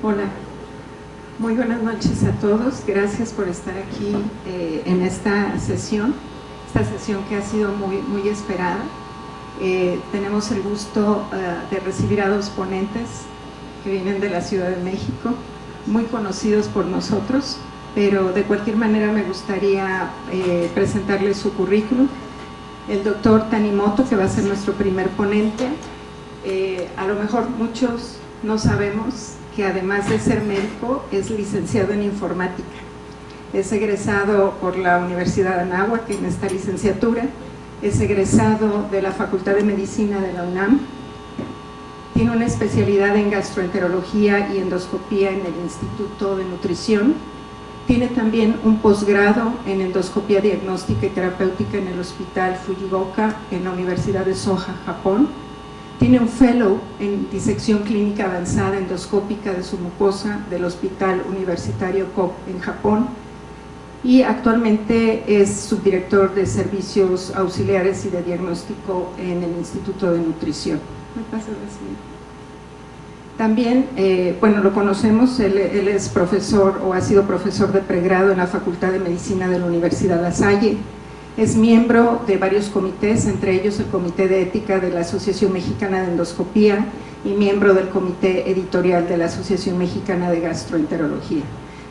Hola, muy buenas noches a todos. Gracias por estar aquí en esta sesión que ha sido muy esperada. Tenemos el gusto de recibir a dos ponentes que vienen de la Ciudad de México, muy conocidos por nosotros, pero de cualquier manera me gustaría presentarles su currículum. El doctor Tanimoto, que va a ser nuestro primer ponente. A lo mejor muchos no sabemos que además de ser médico es licenciado en informática. Es egresado por la Universidad de Anáhuac en esta licenciatura, es egresado de la Facultad de Medicina de la UNAM, tiene una especialidad en gastroenterología y endoscopía en el Instituto de Nutrición, tiene también un posgrado en endoscopía diagnóstica y terapéutica en el Hospital Fujigoka en la Universidad de Soja, Japón. Tiene un fellow en disección clínica avanzada endoscópica de su mucosa del Hospital Universitario Kobe en Japón y actualmente es subdirector de servicios auxiliares y de diagnóstico en el Instituto de Nutrición. ¿Me pasa la siguiente? También, bueno, lo conocemos, él es profesor o ha sido profesor de pregrado en la Facultad de Medicina de la Universidad La Salle. Es miembro de varios comités, entre ellos el Comité de Ética de la Asociación Mexicana de Endoscopía y miembro del Comité Editorial de la Asociación Mexicana de Gastroenterología.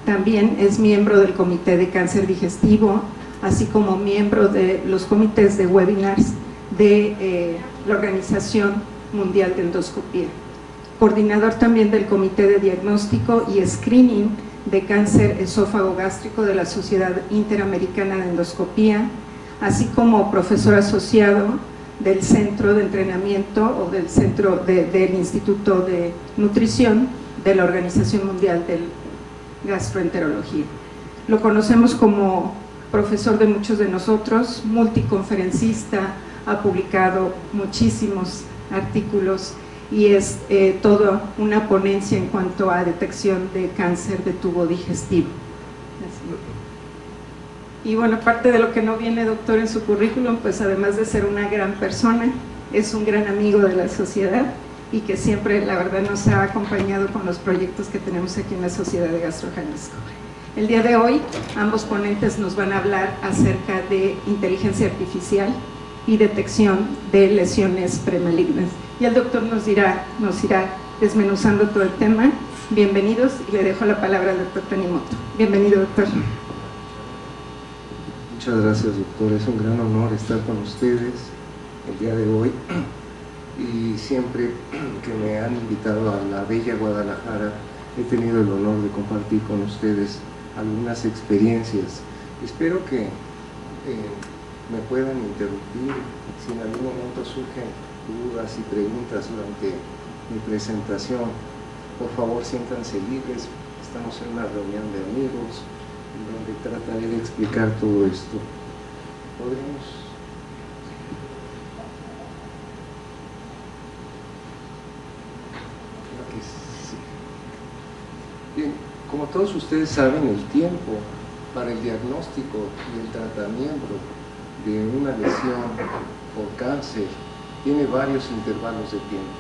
También es miembro del Comité de Cáncer Digestivo, así como miembro de los comités de webinars de la Organización Mundial de Endoscopía. Coordinador también del Comité de Diagnóstico y Screening de Cáncer Esófago Gástrico de la Sociedad Interamericana de Endoscopía, así como profesor asociado del Centro de Entrenamiento o del Centro del Instituto de Nutrición de la Organización Mundial de Gastroenterología. Lo conocemos como profesor de muchos de nosotros, multiconferencista, ha publicado muchísimos artículos y es toda una ponencia en cuanto a detección de cáncer de tubo digestivo. Y bueno, aparte de lo que no viene, doctor, en su currículum, pues además de ser una gran persona, es un gran amigo de la sociedad y que siempre, la verdad, nos ha acompañado con los proyectos que tenemos aquí en la Sociedad de Gastro Jalisco. El día de hoy, ambos ponentes nos van a hablar acerca de inteligencia artificial y detección de lesiones premalignas. Y el doctor nos irá desmenuzando todo el tema. Bienvenidos y le dejo la palabra al doctor Tanimoto. Bienvenido, doctor. Muchas gracias, doctor. Es un gran honor estar con ustedes el día de hoy y siempre que me han invitado a la bella Guadalajara he tenido el honor de compartir con ustedes algunas experiencias. Espero que me puedan interrumpir si en algún momento surgen dudas y preguntas durante mi presentación. Por favor, siéntanse libres, estamos en una reunión de amigos en donde trataré de explicar todo esto. ¿Podemos? Creo que sí. Bien, como todos ustedes saben, el tiempo para el diagnóstico y el tratamiento de una lesión por cáncer tiene varios intervalos de tiempo.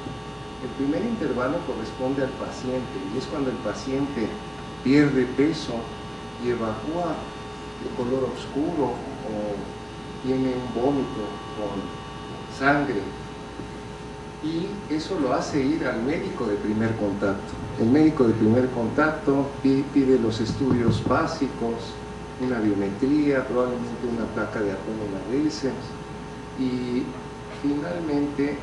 El primer intervalo corresponde al paciente y es cuando el paciente pierde peso y evacúa de color oscuro o tiene un vómito con sangre, y eso lo hace ir al médico de primer contacto. El médico de primer contacto pide los estudios básicos, una biometría, probablemente una placa de abdominales, y finalmente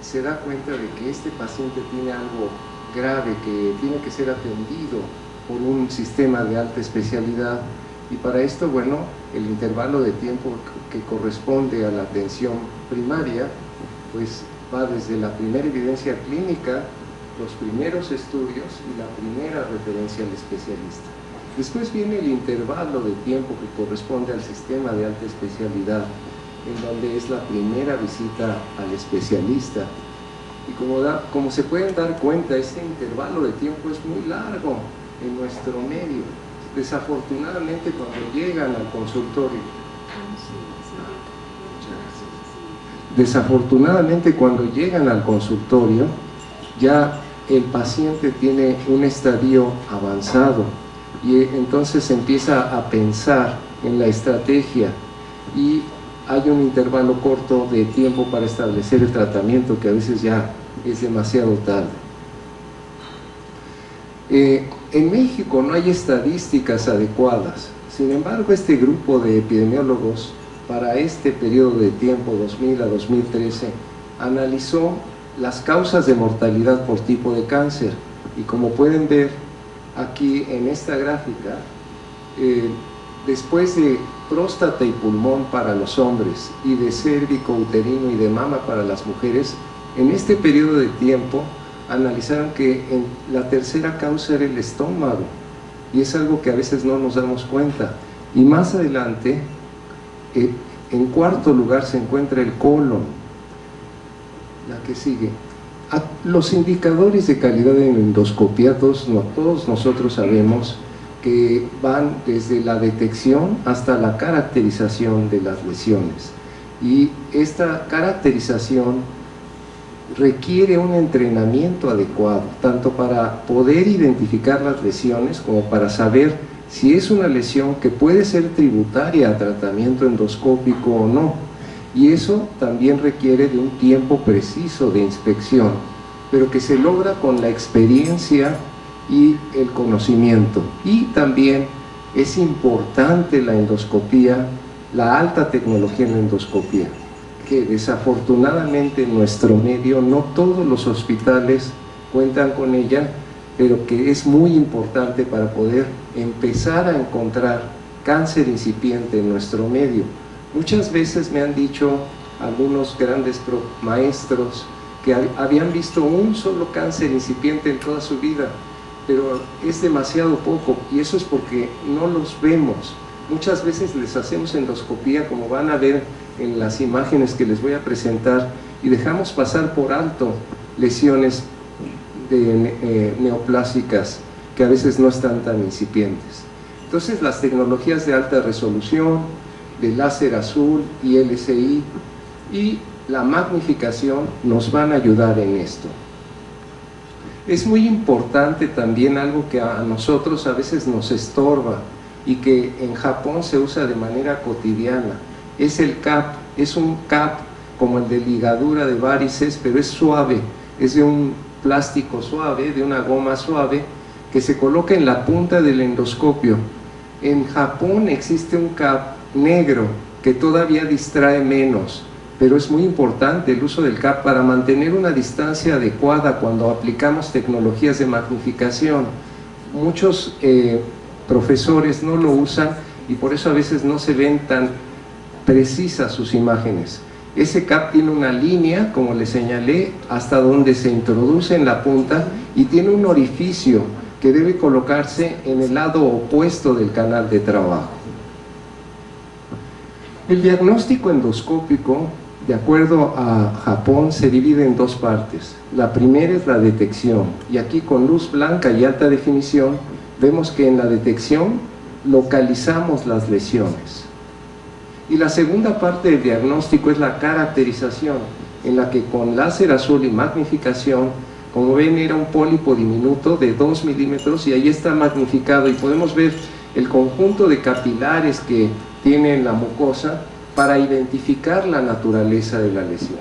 se da cuenta de que este paciente tiene algo grave que tiene que ser atendido por un sistema de alta especialidad, y para esto, bueno, el intervalo de tiempo que corresponde a la atención primaria pues va desde la primera evidencia clínica, los primeros estudios y la primera referencia al especialista. Después viene el intervalo de tiempo que corresponde al sistema de alta especialidad, en donde es la primera visita al especialista. Y como se pueden dar cuenta, este intervalo de tiempo es muy largo en nuestro medio. Desafortunadamente, cuando llegan al consultorio, el paciente tiene un estadio avanzado y entonces empieza a pensar en la estrategia y hay un intervalo corto de tiempo para establecer el tratamiento, que a veces ya es demasiado tarde. En México no hay estadísticas adecuadas. Sin embargo, este grupo de epidemiólogos para este periodo de tiempo, 2000 a 2013, analizó las causas de mortalidad por tipo de cáncer. Y como pueden ver aquí en esta gráfica, después de próstata y pulmón para los hombres y de cérvico, uterino y de mama para las mujeres, en este periodo de tiempo analizaron que la tercera causa era el estómago, y es algo que a veces no nos damos cuenta. Y más adelante, en cuarto lugar se encuentra el colon. La que sigue. Los indicadores de calidad de endoscopia, todos nosotros sabemos que van desde la detección hasta la caracterización de las lesiones, y esta caracterización requiere un entrenamiento adecuado, tanto para poder identificar las lesiones como para saber si es una lesión que puede ser tributaria a tratamiento endoscópico o no, y eso también requiere de un tiempo preciso de inspección, pero que se logra con la experiencia y el conocimiento. Y también es importante la endoscopía, la alta tecnología en la endoscopía, que desafortunadamente en nuestro medio no todos los hospitales cuentan con ella, pero que es muy importante para poder empezar a encontrar cáncer incipiente en nuestro medio. Muchas veces me han dicho algunos grandes maestros que habían visto un solo cáncer incipiente en toda su vida, pero es demasiado poco, y eso es porque no los vemos. Muchas veces les hacemos endoscopía, como van a ver en las imágenes que les voy a presentar, y dejamos pasar por alto lesiones neoplásicas que a veces no están tan incipientes. Entonces, las tecnologías de alta resolución, de láser azul y LCI y la magnificación nos van a ayudar en esto. Es muy importante también algo que a nosotros a veces nos estorba y que en Japón se usa de manera cotidiana, es el CAP. Es un CAP como el de ligadura de varices, pero es suave, es de un plástico suave, de una goma suave, que se coloca en la punta del endoscopio. En Japón existe un CAP negro que todavía distrae menos, pero es muy importante el uso del CAP para mantener una distancia adecuada cuando aplicamos tecnologías de magnificación. Muchos profesores no lo usan y por eso a veces no se ven tan precisas sus imágenes. Ese CAP tiene una línea, como les señalé, hasta donde se introduce en la punta, y tiene un orificio que debe colocarse en el lado opuesto del canal de trabajo. El diagnóstico endoscópico, de acuerdo a Japón, se divide en dos partes. La primera es la detección, y aquí con luz blanca y alta definición vemos que en la detección localizamos las lesiones. Y la segunda parte del diagnóstico es la caracterización, en la que con láser azul y magnificación, como ven, era un pólipo diminuto de 2 milímetros y ahí está magnificado, y podemos ver el conjunto de capilares que tiene en la mucosa para identificar la naturaleza de la lesión.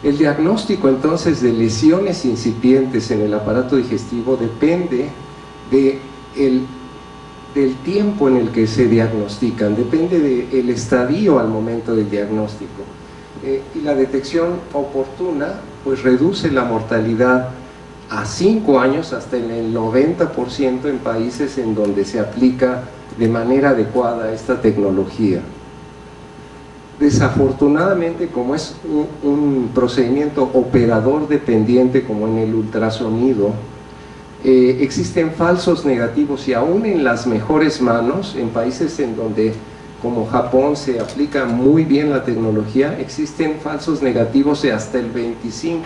El diagnóstico entonces de lesiones incipientes en el aparato digestivo depende del tiempo en el que se diagnostican, depende del estadio al momento del diagnóstico. Y la detección oportuna pues reduce la mortalidad a 5 años hasta en el 90% en países en donde se aplica de manera adecuada esta tecnología. Desafortunadamente, como es un procedimiento operador dependiente como en el ultrasonido, existen falsos negativos, y aún en las mejores manos, en países en donde como Japón se aplica muy bien la tecnología, existen falsos negativos de hasta el 25%.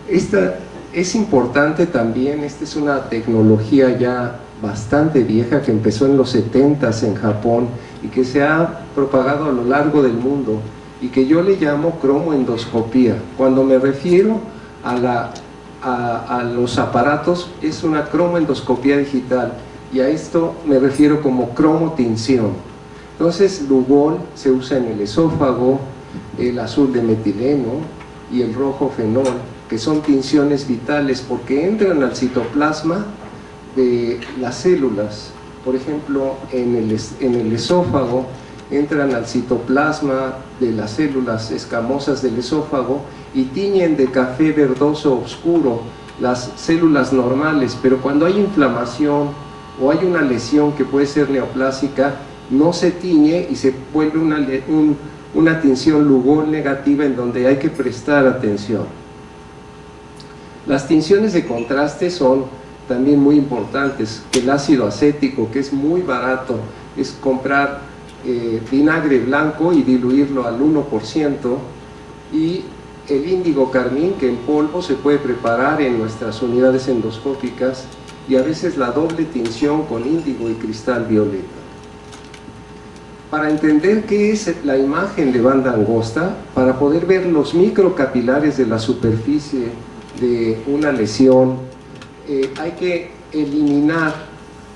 Esta es importante también. Esta es una tecnología ya bastante vieja que empezó en los 70s en Japón y que se ha propagado a lo largo del mundo y que yo le llamo cromoendoscopía. Cuando me refiero a los aparatos, es una cromoendoscopía digital, y a esto me refiero como cromotinción. Entonces, Lugol se usa en el esófago, el azul de metileno y el rojo fenol, que son tinciones vitales porque entran al citoplasma de las células. Por ejemplo, en el esófago entran al citoplasma de las células escamosas del esófago y tiñen de café verdoso oscuro las células normales, pero cuando hay inflamación o hay una lesión que puede ser neoplásica, no se tiñe y se vuelve una tinción Lugol negativa en donde hay que prestar atención. Las tinciones de contraste son también muy importantes. El ácido acético, que es muy barato, es comprar vinagre blanco y diluirlo al 1%, y el índigo carmín, que en polvo se puede preparar en nuestras unidades endoscópicas, y a veces la doble tinción con índigo y cristal violeta. Para entender qué es la imagen de banda angosta, para poder ver los microcapilares de la superficie de una lesión, hay que eliminar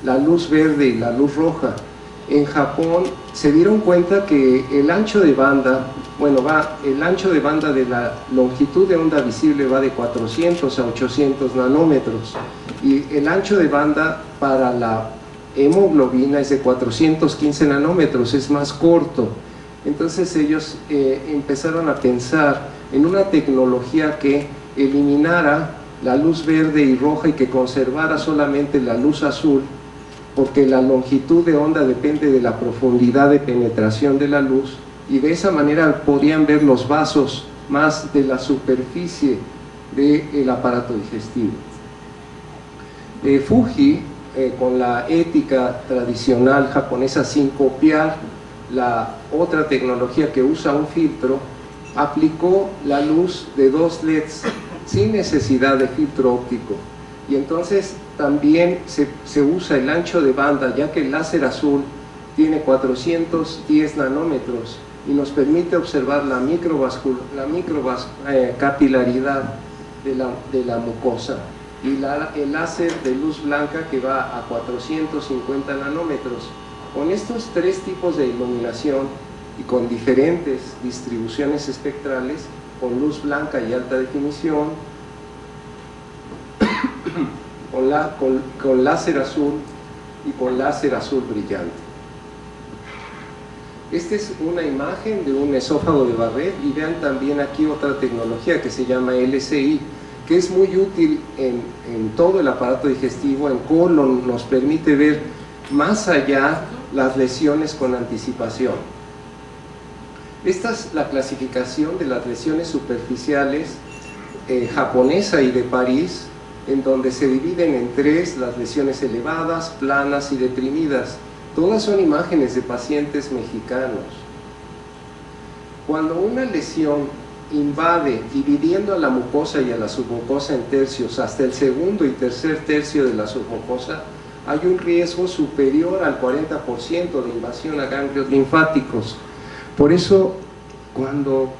la luz verde y la luz roja. En Japón se dieron cuenta que el ancho de banda, el ancho de banda de la longitud de onda visible va de 400 a 800 nanómetros, y el ancho de banda para la hemoglobina es de 415 nanómetros, es más corto. Entonces ellos empezaron a pensar en una tecnología que eliminara la luz verde y roja y que conservara solamente la luz azul, porque la longitud de onda depende de la profundidad de penetración de la luz, y de esa manera podían ver los vasos más de la superficie del aparato digestivo. Fuji, con la ética tradicional japonesa, sin copiar la otra tecnología que usa un filtro, aplicó la luz de 2 LEDs sin necesidad de filtro óptico, y entonces también se usa el ancho de banda, ya que el láser azul tiene 410 nanómetros y nos permite observar la microcapilaridad de la mucosa, y el láser de luz blanca que va a 450 nanómetros. Con estos 3 tipos de iluminación y con diferentes distribuciones espectrales, con luz blanca y alta definición, con láser azul y con láser azul brillante. Esta es una imagen de un esófago de Barrett, y vean también aquí otra tecnología que se llama LCI, que es muy útil en todo el aparato digestivo. En colon nos permite ver más allá las lesiones con anticipación. Esta es la clasificación de las lesiones superficiales japonesa y de París, en donde se dividen en 3 las lesiones elevadas, planas y deprimidas. Todas son imágenes de pacientes mexicanos. Cuando una lesión invade, dividiendo a la mucosa y a la submucosa en tercios, hasta el segundo y tercer tercio de la submucosa, hay un riesgo superior al 40% de invasión a ganglios linfáticos. Por eso, cuando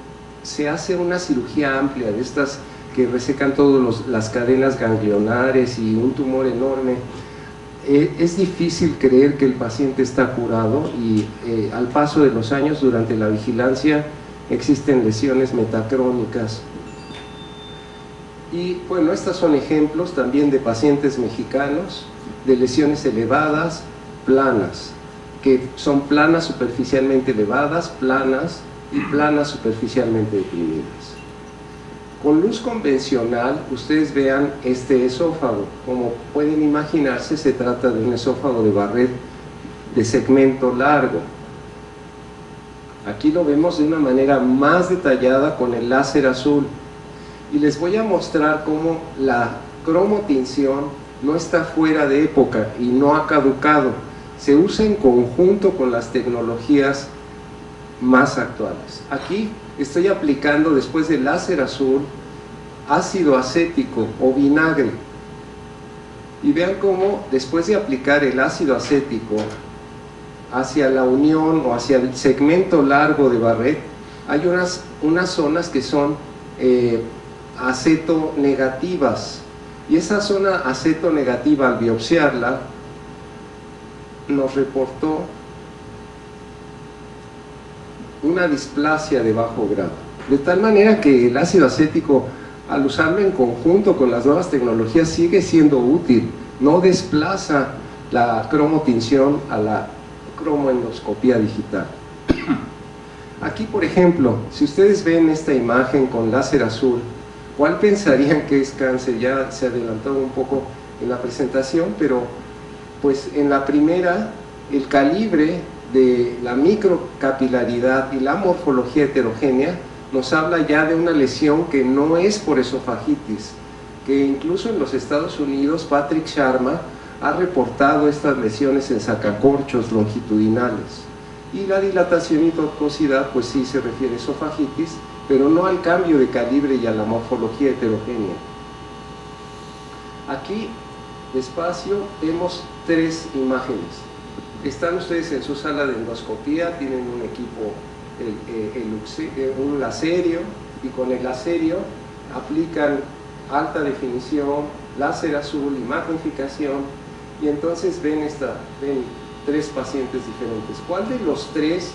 se hace una cirugía amplia de estas que resecan todas las cadenas ganglionares y un tumor enorme, es difícil creer que el paciente está curado, y al paso de los años, durante la vigilancia, existen lesiones metacrónicas. Y bueno, estos son ejemplos también de pacientes mexicanos de lesiones elevadas, planas, que son planas superficialmente elevadas, planas y planas superficialmente deprimidas. Con luz convencional, ustedes vean este esófago. Como pueden imaginarse, se trata de un esófago de Barrett de segmento largo. Aquí lo vemos de una manera más detallada con el láser azul, y les voy a mostrar cómo la cromotinción no está fuera de época y no ha caducado. Se usa en conjunto con las tecnologías más actuales. Aquí estoy aplicando, después del láser azul, ácido acético o vinagre. y vean cómo después de aplicar el ácido acético hacia la unión o hacia el segmento largo de Barrett, hay unas zonas que son acetonegativas, y esa zona acetonegativa, al biopsiarla, nos reportó una displasia de bajo grado, de tal manera que el ácido acético, al usarlo en conjunto con las nuevas tecnologías, sigue siendo útil, no desplaza la cromotinción a la cromoendoscopía digital. Aquí, por ejemplo, si ustedes ven esta imagen con láser azul, ¿cuál pensarían que es cáncer? Ya se adelantó un poco en la presentación, pero pues en la primera, el calibre de la microcapilaridad y la morfología heterogénea nos habla ya de una lesión que no es por esofagitis, que incluso en los Estados Unidos Patrick Sharma ha reportado estas lesiones en sacacorchos longitudinales. Y la dilatación y tortuosidad pues sí se refiere a esofagitis, pero no al cambio de calibre y a la morfología heterogénea. Aquí, despacio, vemos 3 imágenes. Están ustedes en su sala de endoscopía, tienen un equipo, un laserio, y con el laserio aplican alta definición, láser azul y magnificación, y entonces ven 3 pacientes diferentes. ¿Cuál de los 3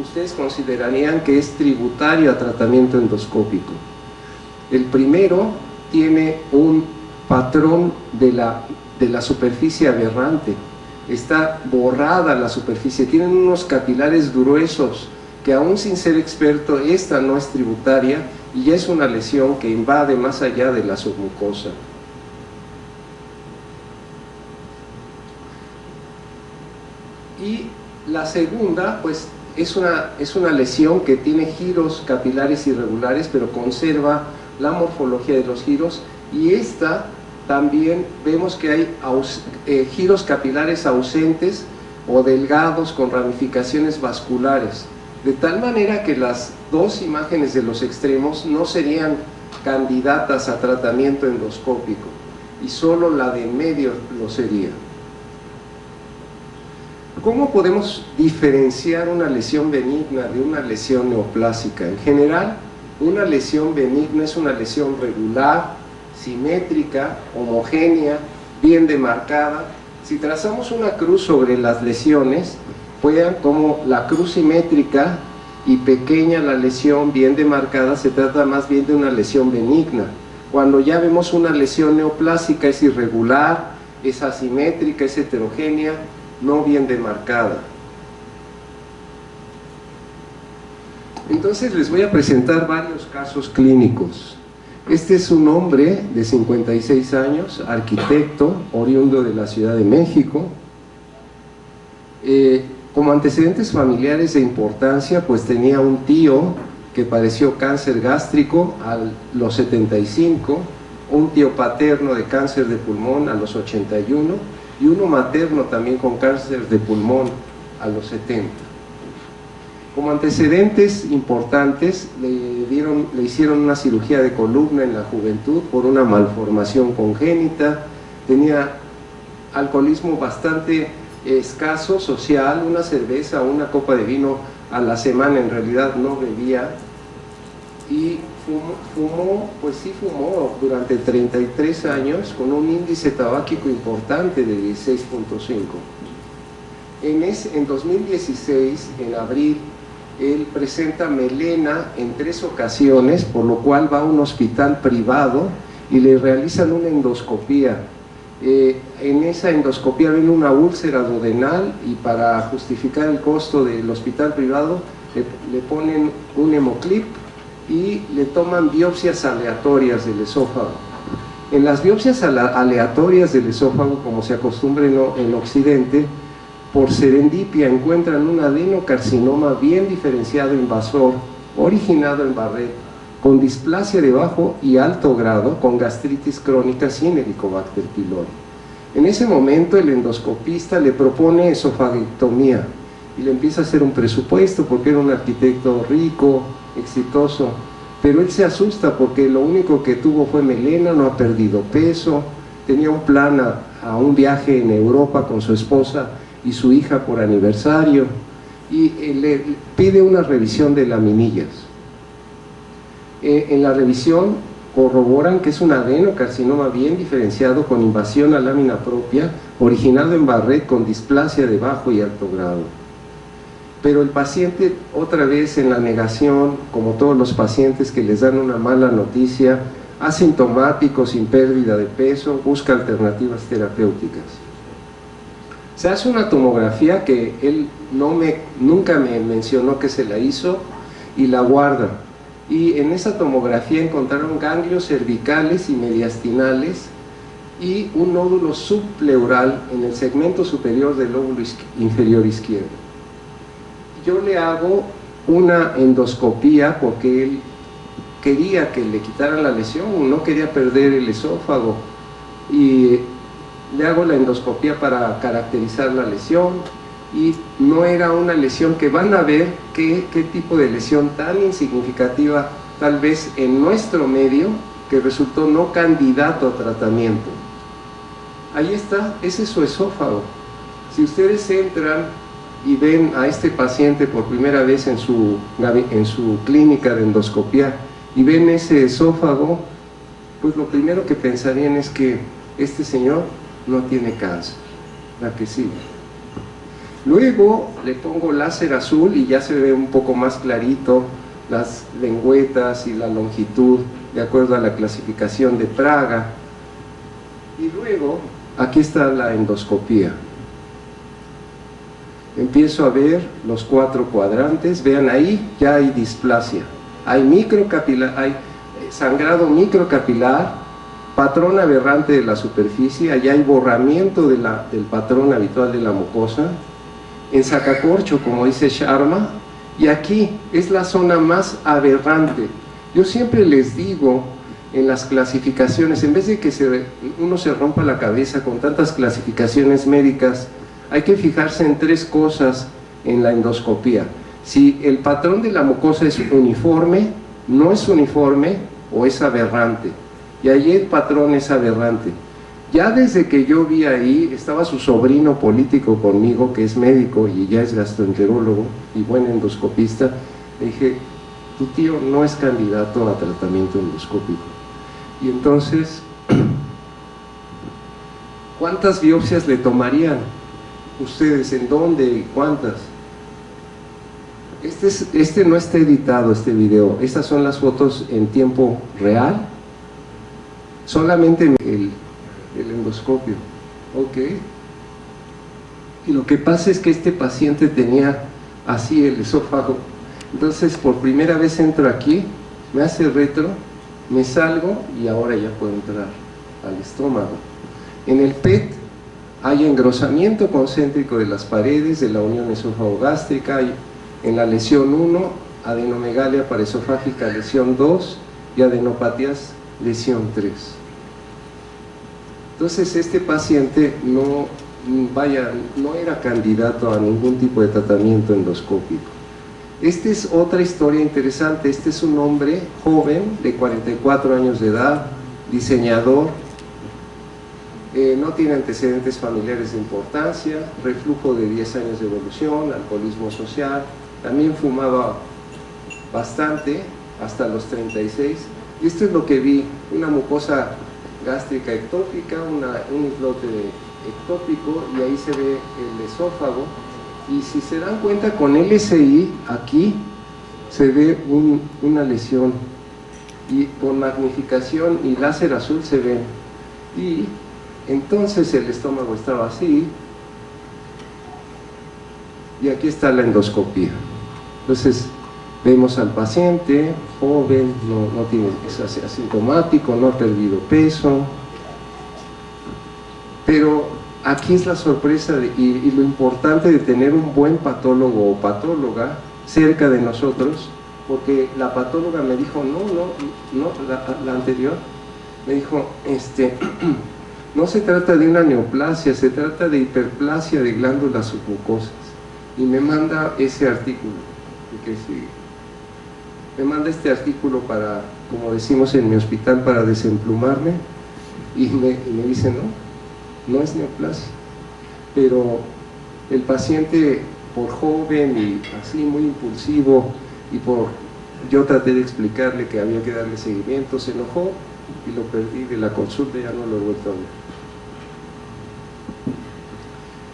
ustedes considerarían que es tributario a tratamiento endoscópico? El primero tiene un patrón de la superficie aberrante, está borrada la superficie, tienen unos capilares gruesos que aún sin ser experto, esta no es tributaria y ya es una lesión que invade más allá de la submucosa. Y la segunda, pues es una lesión que tiene giros capilares irregulares, pero conserva la morfología de los giros, y esta también vemos que hay giros capilares ausentes o delgados con ramificaciones vasculares, de tal manera que las 2 imágenes de los extremos no serían candidatas a tratamiento endoscópico, y solo la de en medio lo sería. ¿Cómo podemos diferenciar una lesión benigna de una lesión neoplásica? En general, una lesión benigna es una lesión regular, simétrica, homogénea, bien demarcada. Si trazamos una cruz sobre las lesiones, vean cómo la cruz simétrica y pequeña la lesión bien demarcada, se trata más bien de una lesión benigna. Cuando ya vemos una lesión neoplásica, es irregular, es asimétrica, es heterogénea, no bien demarcada. Entonces les voy a presentar varios casos clínicos. Este es un hombre de 56 años, arquitecto, oriundo de la Ciudad de México. Como antecedentes familiares de importancia, pues tenía un tío que padeció cáncer gástrico a los 75, un tío paterno de cáncer de pulmón a los 81, y uno materno también con cáncer de pulmón a los 70. Como antecedentes importantes, le hicieron una cirugía de columna en la juventud por una malformación congénita, tenía alcoholismo bastante escaso, social, una cerveza o una copa de vino a la semana, en realidad no bebía, y fumó, pues sí fumó durante 33 años con un índice tabáquico importante de 16.5. En 2016, en abril, él presenta melena en 3 ocasiones, por lo cual va a un hospital privado y le realizan una endoscopía. En esa endoscopía ven una úlcera duodenal, y para justificar el costo del hospital privado le ponen un hemoclip y le toman biopsias aleatorias del esófago. En las biopsias aleatorias del esófago, como se acostumbra en Occidente, por serendipia encuentran un adenocarcinoma bien diferenciado invasor, originado en Barrett, con displasia de bajo y alto grado, con gastritis crónica sin Helicobacter pylori. En ese momento el endoscopista le propone esofagectomía y le empieza a hacer un presupuesto porque era un arquitecto rico, exitoso, pero él se asusta porque lo único que tuvo fue melena, no ha perdido peso, tenía un plan a un viaje en Europa con su esposa y su hija por aniversario, y le pide una revisión de laminillas. En la revisión corroboran que es un adenocarcinoma bien diferenciado con invasión a lámina propia, originado en Barrett con displasia de bajo y alto grado. Pero el paciente, otra vez en la negación, como todos los pacientes que les dan una mala noticia, asintomático, sin pérdida de peso, busca alternativas terapéuticas. Se hace una tomografía que él nunca me mencionó que se la hizo, y la guarda. Y en esa tomografía encontraron ganglios cervicales y mediastinales y un nódulo subpleural en el segmento superior del lóbulo inferior izquierdo. Yo le hago una endoscopía porque él quería que le quitaran la lesión, no quería perder el esófago, y le hago la endoscopía para caracterizar la lesión, y no era una lesión que van a ver qué tipo de lesión tan insignificativa tal vez en nuestro medio, que resultó no candidato a tratamiento. Ahí está, ese es su esófago. Si ustedes entran y ven a este paciente por primera vez en su clínica de endoscopía y ven ese esófago, pues lo primero que pensarían es que este señor no tiene cáncer. La que sigue. Luego le pongo láser azul y ya se ve un poco más clarito las lengüetas y la longitud de acuerdo a la clasificación de Praga. Y luego aquí está la endoscopía. Empiezo a ver los 4 cuadrantes. Vean, ahí ya hay displasia, hay microcapilar, hay sangrado microcapilar, patrón aberrante de la superficie, allá hay borramiento del patrón habitual de la mucosa, en sacacorcho, como dice Sharma, y aquí es la zona más aberrante. Yo siempre les digo en las clasificaciones, en vez de que uno se rompa la cabeza con tantas clasificaciones médicas, hay que fijarse en 3 cosas en la endoscopía. Si el patrón de la mucosa es uniforme, no es uniforme o es aberrante, y ahí el patrón es aberrante. Ya desde que yo vi ahí, estaba su sobrino político conmigo, que es médico y ya es gastroenterólogo y buen endoscopista. Le dije, tu tío no es candidato a tratamiento endoscópico. Y entonces, ¿cuántas biopsias le tomarían ustedes? ¿En dónde y cuántas? Este no está editado, este video. Estas son las fotos en tiempo real, solamente el endoscopio. Ok. Y lo que pasa es que este paciente tenía así el esófago. Entonces por primera vez entro aquí, me hace retro, me salgo y ahora ya puedo entrar al estómago. En el PET hay engrosamiento concéntrico de las paredes de la unión esófago-gástrica. En la lesión 1, adenomegalia paraesofágica lesión 2 y adenopatías lesión 3. Entonces este paciente no era candidato a ningún tipo de tratamiento endoscópico. Esta es otra historia interesante. Este es un hombre joven de 44 años de edad, diseñador, no tiene antecedentes familiares de importancia, reflujo de 10 años de evolución, alcoholismo social, también fumaba bastante hasta los 36, y esto es lo que vi: una mucosa gástrica ectópica, un islote ectópico, y ahí se ve el esófago. Y si se dan cuenta, con LSI aquí se ve una lesión, y con magnificación y láser azul se ve. Y entonces el estómago estaba así, y aquí está la endoscopía. Entonces vemos al paciente joven, no tiene, es asintomático, no ha perdido peso, pero aquí es la sorpresa y lo importante de tener un buen patólogo o patóloga cerca de nosotros, porque la patóloga me dijo, la anterior, me dijo, no se trata de una neoplasia, se trata de hiperplasia de glándulas submucosas, y me manda ese artículo, que sigue. Me manda este artículo para, como decimos en mi hospital, para desemplumarme, y me dice, no, no es neoplasia. Pero el paciente, por joven y así muy impulsivo, yo traté de explicarle que había que darle seguimiento, se enojó y lo perdí de la consulta, ya no lo he vuelto a ver.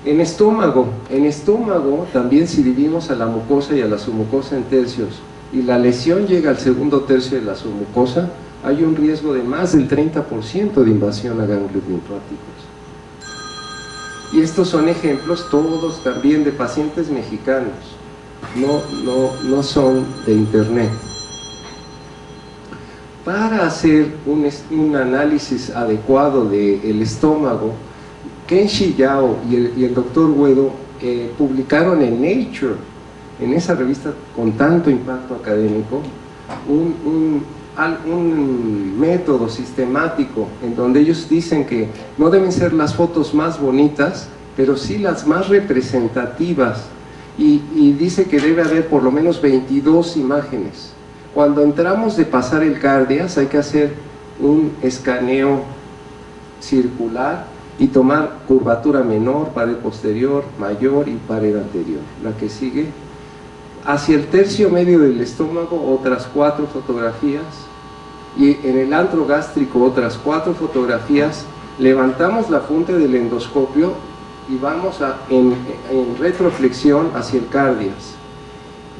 En estómago también, si dividimos a la mucosa y a la submucosa en tercios y la lesión llega al segundo tercio de la submucosa, hay un riesgo de más del 30% de invasión a ganglios linfáticos. Y estos son ejemplos todos también de pacientes mexicanos, no son de internet. Para hacer un análisis adecuado del estómago, Kenshi Yao y el doctor Uedo publicaron en Nature, en esa revista con tanto impacto académico, un método sistemático en donde ellos dicen que no deben ser las fotos más bonitas, pero sí las más representativas, y dice que debe haber por lo menos 22 imágenes. Cuando entramos de pasar el cardias hay que hacer un escaneo circular y tomar curvatura menor, pared posterior, mayor y pared anterior. La que sigue, hacia el tercio medio del estómago, otras 4 fotografías, y en el antro gástrico otras 4 fotografías. Levantamos la punta del endoscopio y vamos en retroflexión hacia el cardias,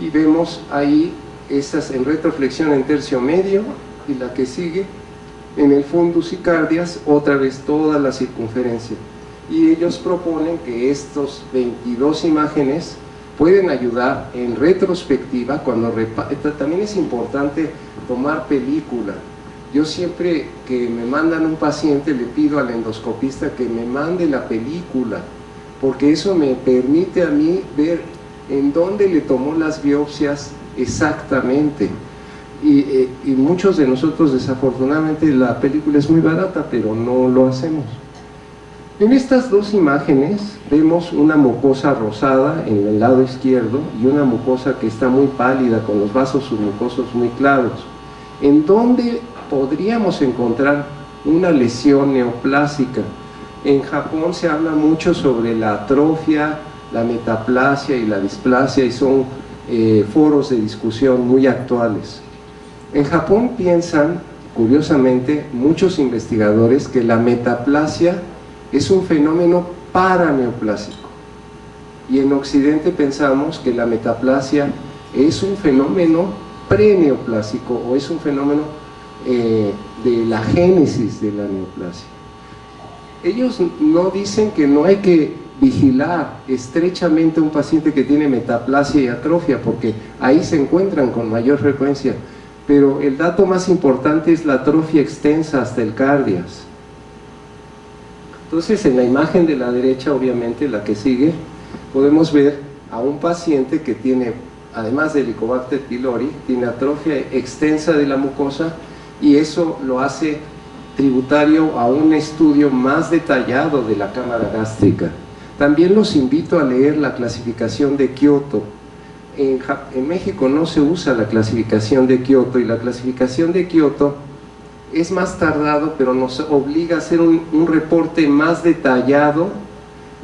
y vemos ahí esas en retroflexión en tercio medio, y la que sigue en el fundus y cardias, otra vez toda la circunferencia. Y ellos proponen que estos 22 imágenes pueden ayudar en retrospectiva también es importante tomar película. Yo siempre que me mandan un paciente le pido al endoscopista que me mande la película, porque eso me permite a mí ver en dónde le tomó las biopsias exactamente. Y muchos de nosotros, desafortunadamente, la película es muy barata, pero no lo hacemos. En estas dos imágenes vemos una mucosa rosada en el lado izquierdo y una mucosa que está muy pálida con los vasos submucosos muy claros. ¿En dónde podríamos encontrar una lesión neoplásica? En Japón se habla mucho sobre la atrofia, la metaplasia y la displasia, y son foros de discusión muy actuales. En Japón piensan, curiosamente, muchos investigadores, que la metaplasia es un fenómeno paraneoplásico, y en Occidente pensamos que la metaplasia es un fenómeno preneoplásico, o es un fenómeno de la génesis de la neoplasia. Ellos no dicen que no hay que vigilar estrechamente a un paciente que tiene metaplasia y atrofia, porque ahí se encuentran con mayor frecuencia, pero el dato más importante es la atrofia extensa hasta el cardias. Entonces, en la imagen de la derecha, obviamente la que sigue, podemos ver a un paciente que tiene, además de Helicobacter pylori, tiene atrofia extensa de la mucosa, y eso lo hace tributario a un estudio más detallado de la cámara gástrica. También los invito a leer la clasificación de Kioto. En México no se usa la clasificación de Kioto, y la clasificación de Kioto es más tardado, pero nos obliga a hacer un reporte más detallado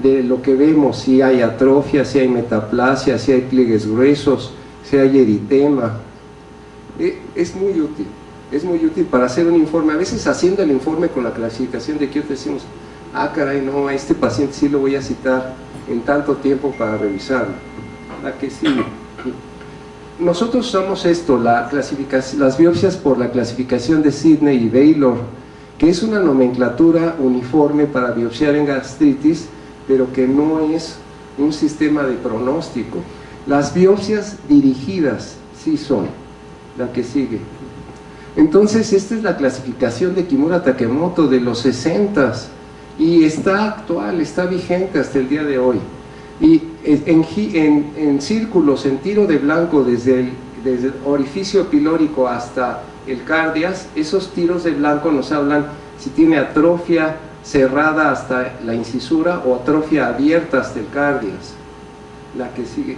de lo que vemos, si hay atrofia, si hay metaplasia, si hay pliegues gruesos, si hay eritema. Es muy útil para hacer un informe. A veces, haciendo el informe con la clasificación de Kioto, decimos: ah, caray, no, a este paciente sí lo voy a citar en tanto tiempo para revisarlo. ¿A que sí? Nosotros usamos esto, las biopsias por la clasificación de Sidney y Baylor, que es una nomenclatura uniforme para biopsiar en gastritis, pero que no es un sistema de pronóstico. Las biopsias dirigidas sí son. La que sigue. Entonces, esta es la clasificación de Kimura Takemoto de los 60s, y está actual, está vigente hasta el día de hoy. Y en círculos, en tiro de blanco, desde el orificio pilórico hasta el cardias, esos tiros de blanco nos hablan si tiene atrofia cerrada hasta la incisura o atrofia abierta hasta el cardias. La que sigue.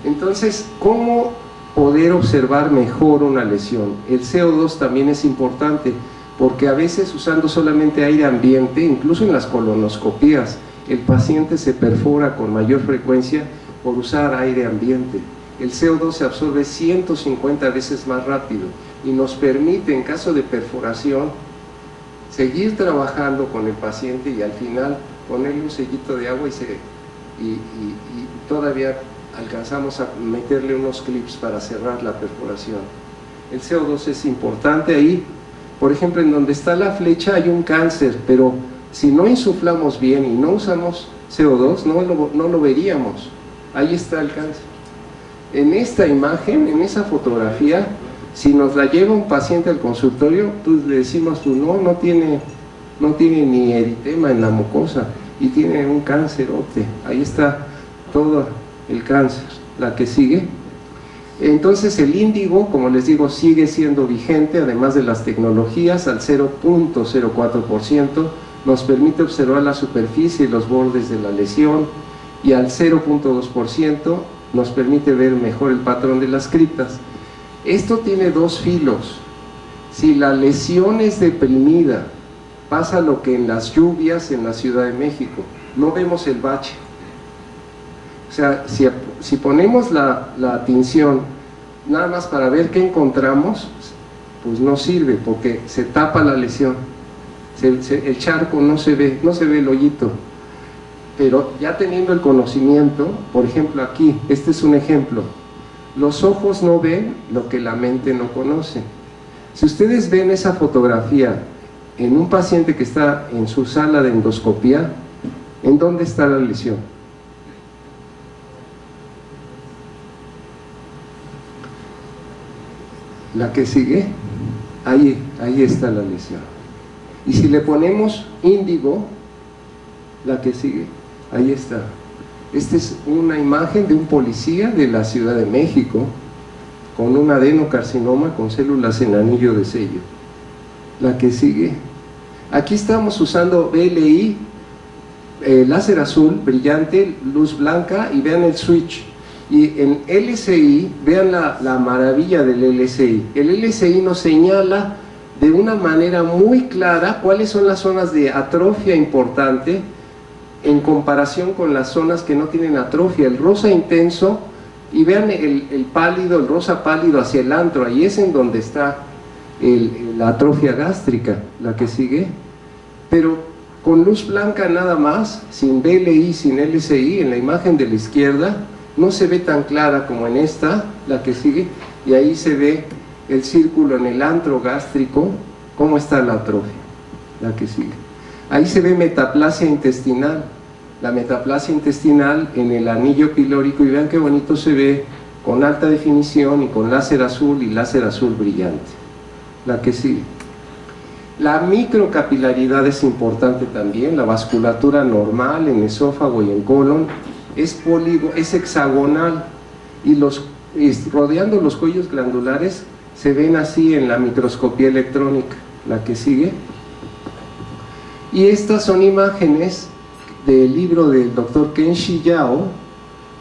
Entonces, ¿cómo poder observar mejor una lesión? El CO2 también es importante, porque a veces usando solamente aire ambiente, incluso en las colonoscopías, el paciente se perfora con mayor frecuencia por usar aire ambiente. El CO2 se absorbe 150 veces más rápido y nos permite, en caso de perforación, seguir trabajando con el paciente y al final ponerle un sellito de agua y todavía alcanzamos a meterle unos clips para cerrar la perforación. El CO2 es importante ahí. Por ejemplo, en donde está la flecha hay un cáncer, pero si no insuflamos bien y no usamos CO2, no lo veríamos. Ahí está el cáncer. En esta imagen, en esa fotografía, si nos la lleva un paciente al consultorio, pues le decimos, pues no tiene ni eritema en la mucosa y tiene un cáncerote. Ahí está todo el cáncer. La que sigue. Entonces el índigo, como les digo, sigue siendo vigente, además de las tecnologías, al 0.04%, nos permite observar la superficie y los bordes de la lesión, y al 0.2% nos permite ver mejor el patrón de las criptas. Esto tiene dos filos. Si la lesión es deprimida, pasa lo que en las lluvias en la Ciudad de México, no vemos el bache. O sea, si ponemos la tinción nada más para ver qué encontramos, pues no sirve porque se tapa la lesión, el charco no se ve el hoyito. Pero ya teniendo el conocimiento, por ejemplo aquí, este es un ejemplo, los ojos no ven lo que la mente no conoce. Si ustedes ven esa fotografía en un paciente que está en su sala de endoscopía, ¿en dónde está la lesión? La que sigue, ahí está la lesión. Y si le ponemos índigo, la que sigue, ahí está. Esta es una imagen de un policía de la Ciudad de México con un adenocarcinoma con células en anillo de sello. La que sigue. Aquí estamos usando BLI, láser azul brillante, luz blanca, y vean el switch. Y en LCI, vean la maravilla del LCI. El LCI nos señala de una manera muy clara cuáles son las zonas de atrofia importante en comparación con las zonas que no tienen atrofia. El rosa intenso, y vean el pálido, el rosa pálido hacia el antro, ahí es en donde está la atrofia gástrica. La que sigue. Pero con luz blanca nada más, sin BLI, sin LCI, en la imagen de la izquierda, no se ve tan clara como en esta, la que sigue, y ahí se ve el círculo en el antro gástrico, cómo está la atrofia, la que sigue. Ahí se ve metaplasia intestinal, la metaplasia intestinal en el anillo pilórico, y vean qué bonito se ve con alta definición y con láser azul y láser azul brillante. La que sigue. La microcapilaridad es importante también, la vasculatura normal en esófago y en colon, es hexagonal, y rodeando los cuellos glandulares se ven así en la microscopía electrónica. La que sigue. Y estas son imágenes del libro del doctor Kenshi Yao,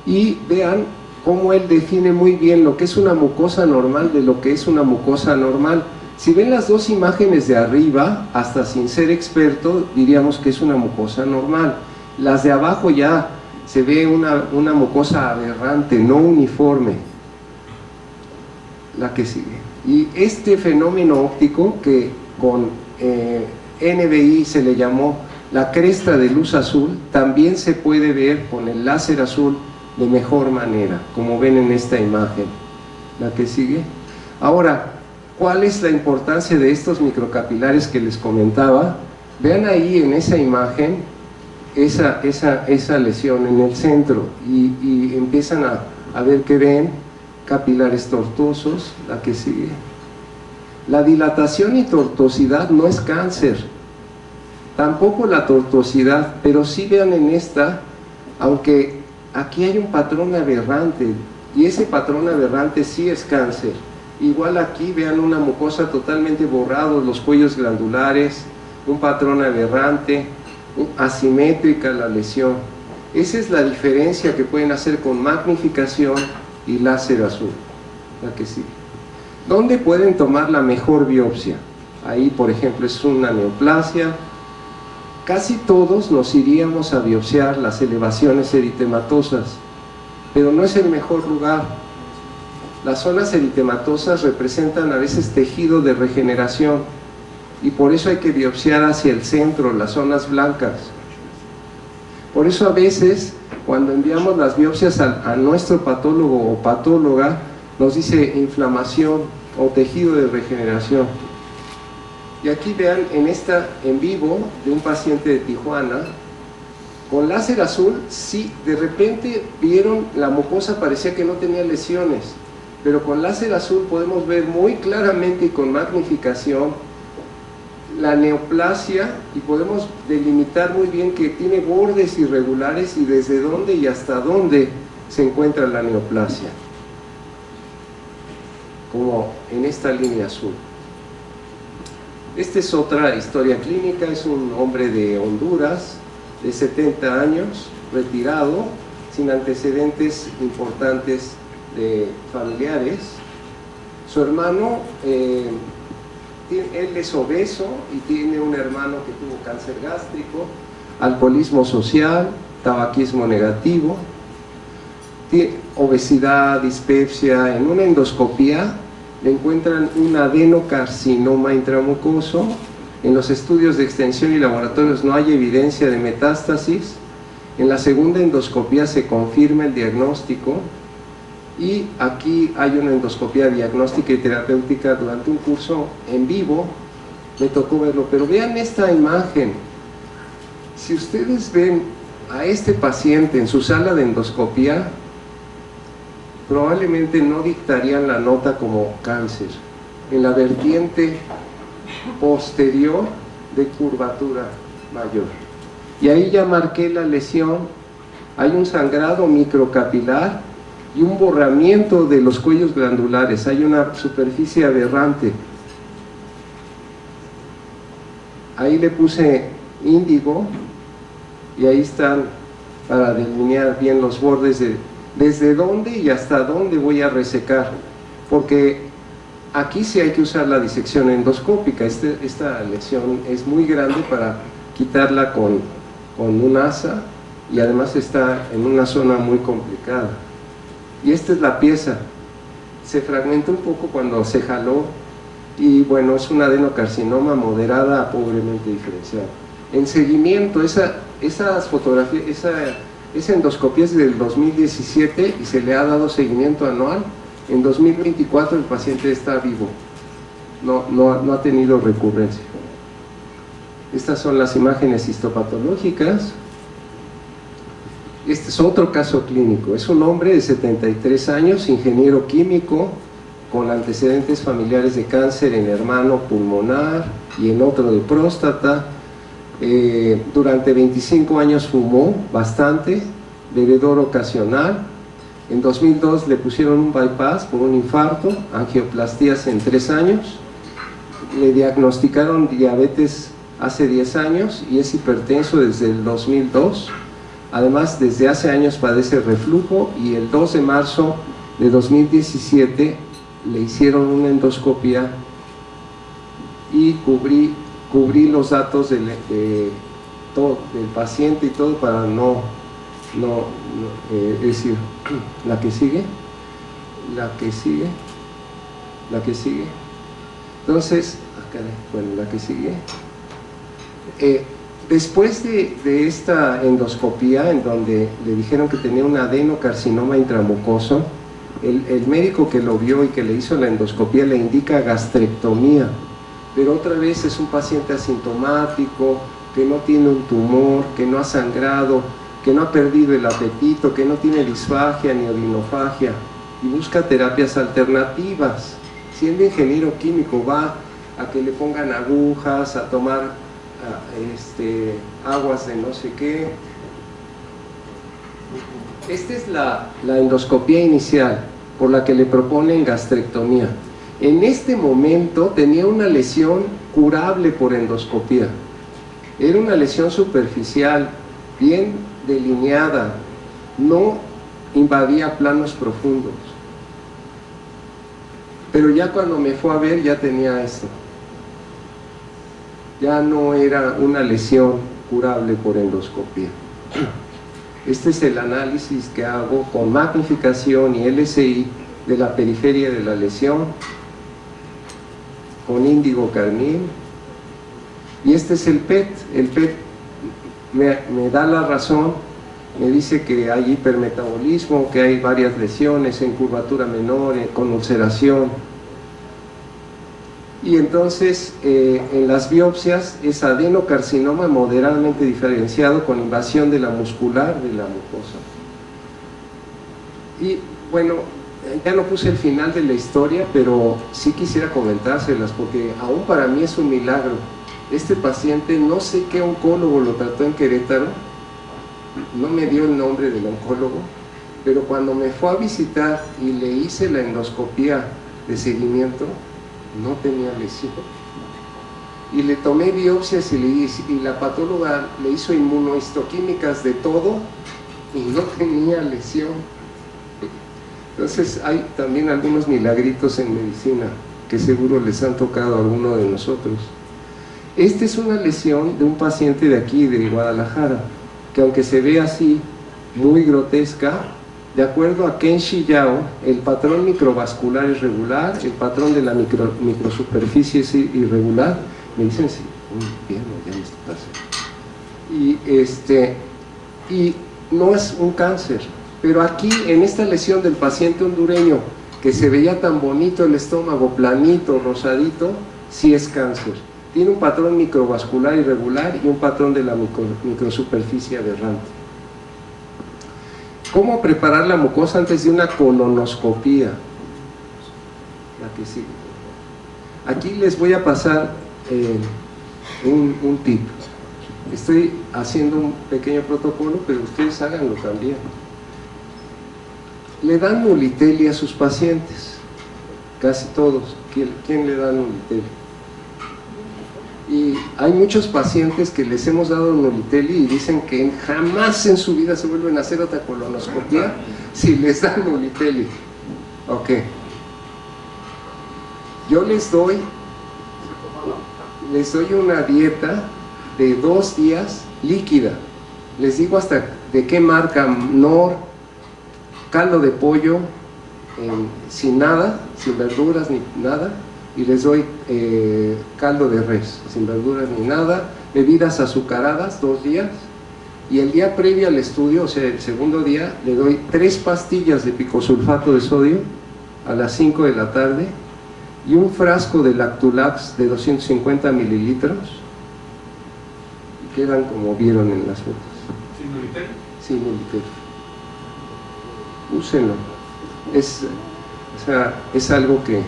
y vean cómo él define muy bien lo que es una mucosa normal de lo que es una mucosa anormal. Si ven las dos imágenes de arriba, hasta sin ser experto, diríamos que es una mucosa normal. Las de abajo ya se ve una mucosa aberrante, no uniforme. La que sigue. Y este fenómeno óptico, que con NBI se le llamó la cresta de luz azul, también se puede ver con el láser azul de mejor manera, como ven en esta imagen. La que sigue. Ahora, ¿cuál es la importancia de estos microcapilares que les comentaba? Vean ahí en esa imagen esa lesión en el centro, y empiezan a ver que ven capilares tortuosos. La que sigue. La dilatación y tortuosidad no es cáncer, tampoco la tortuosidad, pero sí vean en esta, aunque aquí hay un patrón aberrante, y ese patrón aberrante sí es cáncer. Igual aquí vean una mucosa totalmente borrada, los cuellos glandulares, un patrón aberrante, asimétrica la lesión. Esa es la diferencia que pueden hacer con magnificación y láser azul. La que sigue. ¿Dónde pueden tomar la mejor biopsia? Ahí, por ejemplo, es una neoplasia. Casi todos nos iríamos a biopsiar las elevaciones eritematosas, pero no es el mejor lugar. Las zonas eritematosas representan a veces tejido de regeneración y por eso hay que biopsiar hacia el centro, las zonas blancas. Por eso a veces, cuando enviamos las biopsias a nuestro patólogo o patóloga, nos dice inflamación o tejido de regeneración. Y aquí vean en vivo de un paciente de Tijuana, con láser azul, sí, de repente vieron la mucosa, parecía que no tenía lesiones, pero con láser azul podemos ver muy claramente y con magnificación la neoplasia y podemos delimitar muy bien que tiene bordes irregulares y desde dónde y hasta dónde se encuentra la neoplasia, como en esta línea azul. Esta es otra historia clínica, es un hombre de Honduras, de 70 años, retirado, sin antecedentes importantes de familiares. Su hermano, él es obeso y tiene un hermano que tuvo cáncer gástrico, alcoholismo social, tabaquismo negativo, obesidad, dispepsia. En una endoscopía le encuentran un adenocarcinoma intramucoso. En los estudios de extensión y laboratorios no hay evidencia de metástasis. En la segunda endoscopía se confirma el diagnóstico y aquí hay una endoscopía diagnóstica y terapéutica durante un curso en vivo, me tocó verlo, pero vean esta imagen. Si ustedes ven a este paciente en su sala de endoscopía, probablemente no dictarían la nota como cáncer, en la vertiente posterior de curvatura mayor. Y ahí ya marqué la lesión, hay un sangrado microcapilar y un borramiento de los cuellos glandulares, hay una superficie aberrante. Ahí le puse índigo y ahí están para delinear bien los bordes de desde dónde y hasta dónde voy a resecar, porque aquí sí hay que usar la disección endoscópica. Esta lesión es muy grande para quitarla con un asa y además está en una zona muy complicada. Y esta es la pieza, se fragmentó un poco cuando se jaló y bueno, es un adenocarcinoma moderada a pobremente diferenciado. En seguimiento, esas fotografías, esa endoscopía es del 2017 y se le ha dado seguimiento anual. En 2024 el paciente está vivo, no ha tenido recurrencia. Estas son las imágenes histopatológicas. Este es otro caso clínico, es un hombre de 73 años, ingeniero químico, con antecedentes familiares de cáncer en hermano pulmonar y en otro de próstata. Durante 25 años fumó bastante, bebedor ocasional. En 2002 le pusieron un bypass por un infarto, angioplastías en 3 años, le diagnosticaron diabetes hace 10 años y es hipertenso desde el 2002. Además, desde hace años padece reflujo y el 2 de marzo de 2017 le hicieron una endoscopia y cubrí los datos del paciente y todo para es decir, la que sigue. Entonces, la que sigue. Después de esta endoscopía, en donde le dijeron que tenía un adenocarcinoma intramucoso, el médico que lo vio y que le hizo la endoscopía le indica gastrectomía, pero otra vez es un paciente asintomático, que no tiene un tumor, que no ha sangrado, que no ha perdido el apetito, que no tiene disfagia ni odinofagia, y busca terapias alternativas. Siendo ingeniero químico, va a que le pongan agujas, a tomar aguas de no sé qué. Esta es la endoscopía inicial por la que le proponen gastrectomía. En este momento tenía una lesión curable por endoscopía. Era una lesión superficial, bien delineada, no invadía planos profundos. Pero ya cuando me fue a ver ya tenía esto. ya no era una lesión curable por endoscopia. Este es el análisis que hago con magnificación y LSI de la periferia de la lesión, con índigo carmín, y este es el PET. El PET me da la razón, me dice que hay hipermetabolismo, que hay varias lesiones en curvatura menor, con ulceración. Y entonces en las biopsias es adenocarcinoma moderadamente diferenciado con invasión de la muscular de la mucosa. Y bueno, ya no puse el final de la historia, pero sí quisiera comentárselas porque aún para mí es un milagro. Este paciente, no sé qué oncólogo lo trató en Querétaro, no me dio el nombre del oncólogo, pero cuando me fue a visitar y le hice la endoscopía de seguimiento, no tenía lesión. Y le tomé biopsias y la patóloga le hizo inmunohistoquímicas de todo y no tenía lesión. Entonces hay también algunos milagritos en medicina que seguro les han tocado a alguno de nosotros. Esta es una lesión de un paciente de aquí, de Guadalajara, que aunque se ve así, muy grotesca, de acuerdo a Kenshi Yao, el patrón microvascular es regular, el patrón de la microsuperficie es irregular. Me dicen, sí, bien, ya me está pasando. Y no es un cáncer, pero aquí en esta lesión del paciente hondureño, que se veía tan bonito el estómago, planito, rosadito, sí es cáncer. Tiene un patrón microvascular irregular y un patrón de la microsuperficie aberrante. ¿Cómo preparar la mucosa antes de una colonoscopía? La que sigue. Aquí les voy a pasar un tip. Estoy haciendo un pequeño protocolo, pero ustedes háganlo también. Le dan Nuliteli a sus pacientes, casi todos. ¿Quién le da Nuliteli? Y hay muchos pacientes que les hemos dado Nuliteli y dicen que jamás en su vida se vuelven a hacer otra colonoscopia si les dan Nuliteli. Ok. Yo les doy una dieta de 2 días líquida. Les digo hasta de qué marca: Nor, caldo de pollo, sin nada, sin verduras ni nada. Y les doy caldo de res, sin verduras ni nada, bebidas azucaradas 2 días, y el día previo al estudio, o sea, el segundo día, le doy 3 pastillas de picosulfato de sodio a las 5 de la tarde y un frasco de Lactulax de 250 mililitros, y quedan como vieron en las fotos. ¿Sin Nuliteli? Sin Nuliteli. Úsenlo. Es algo que...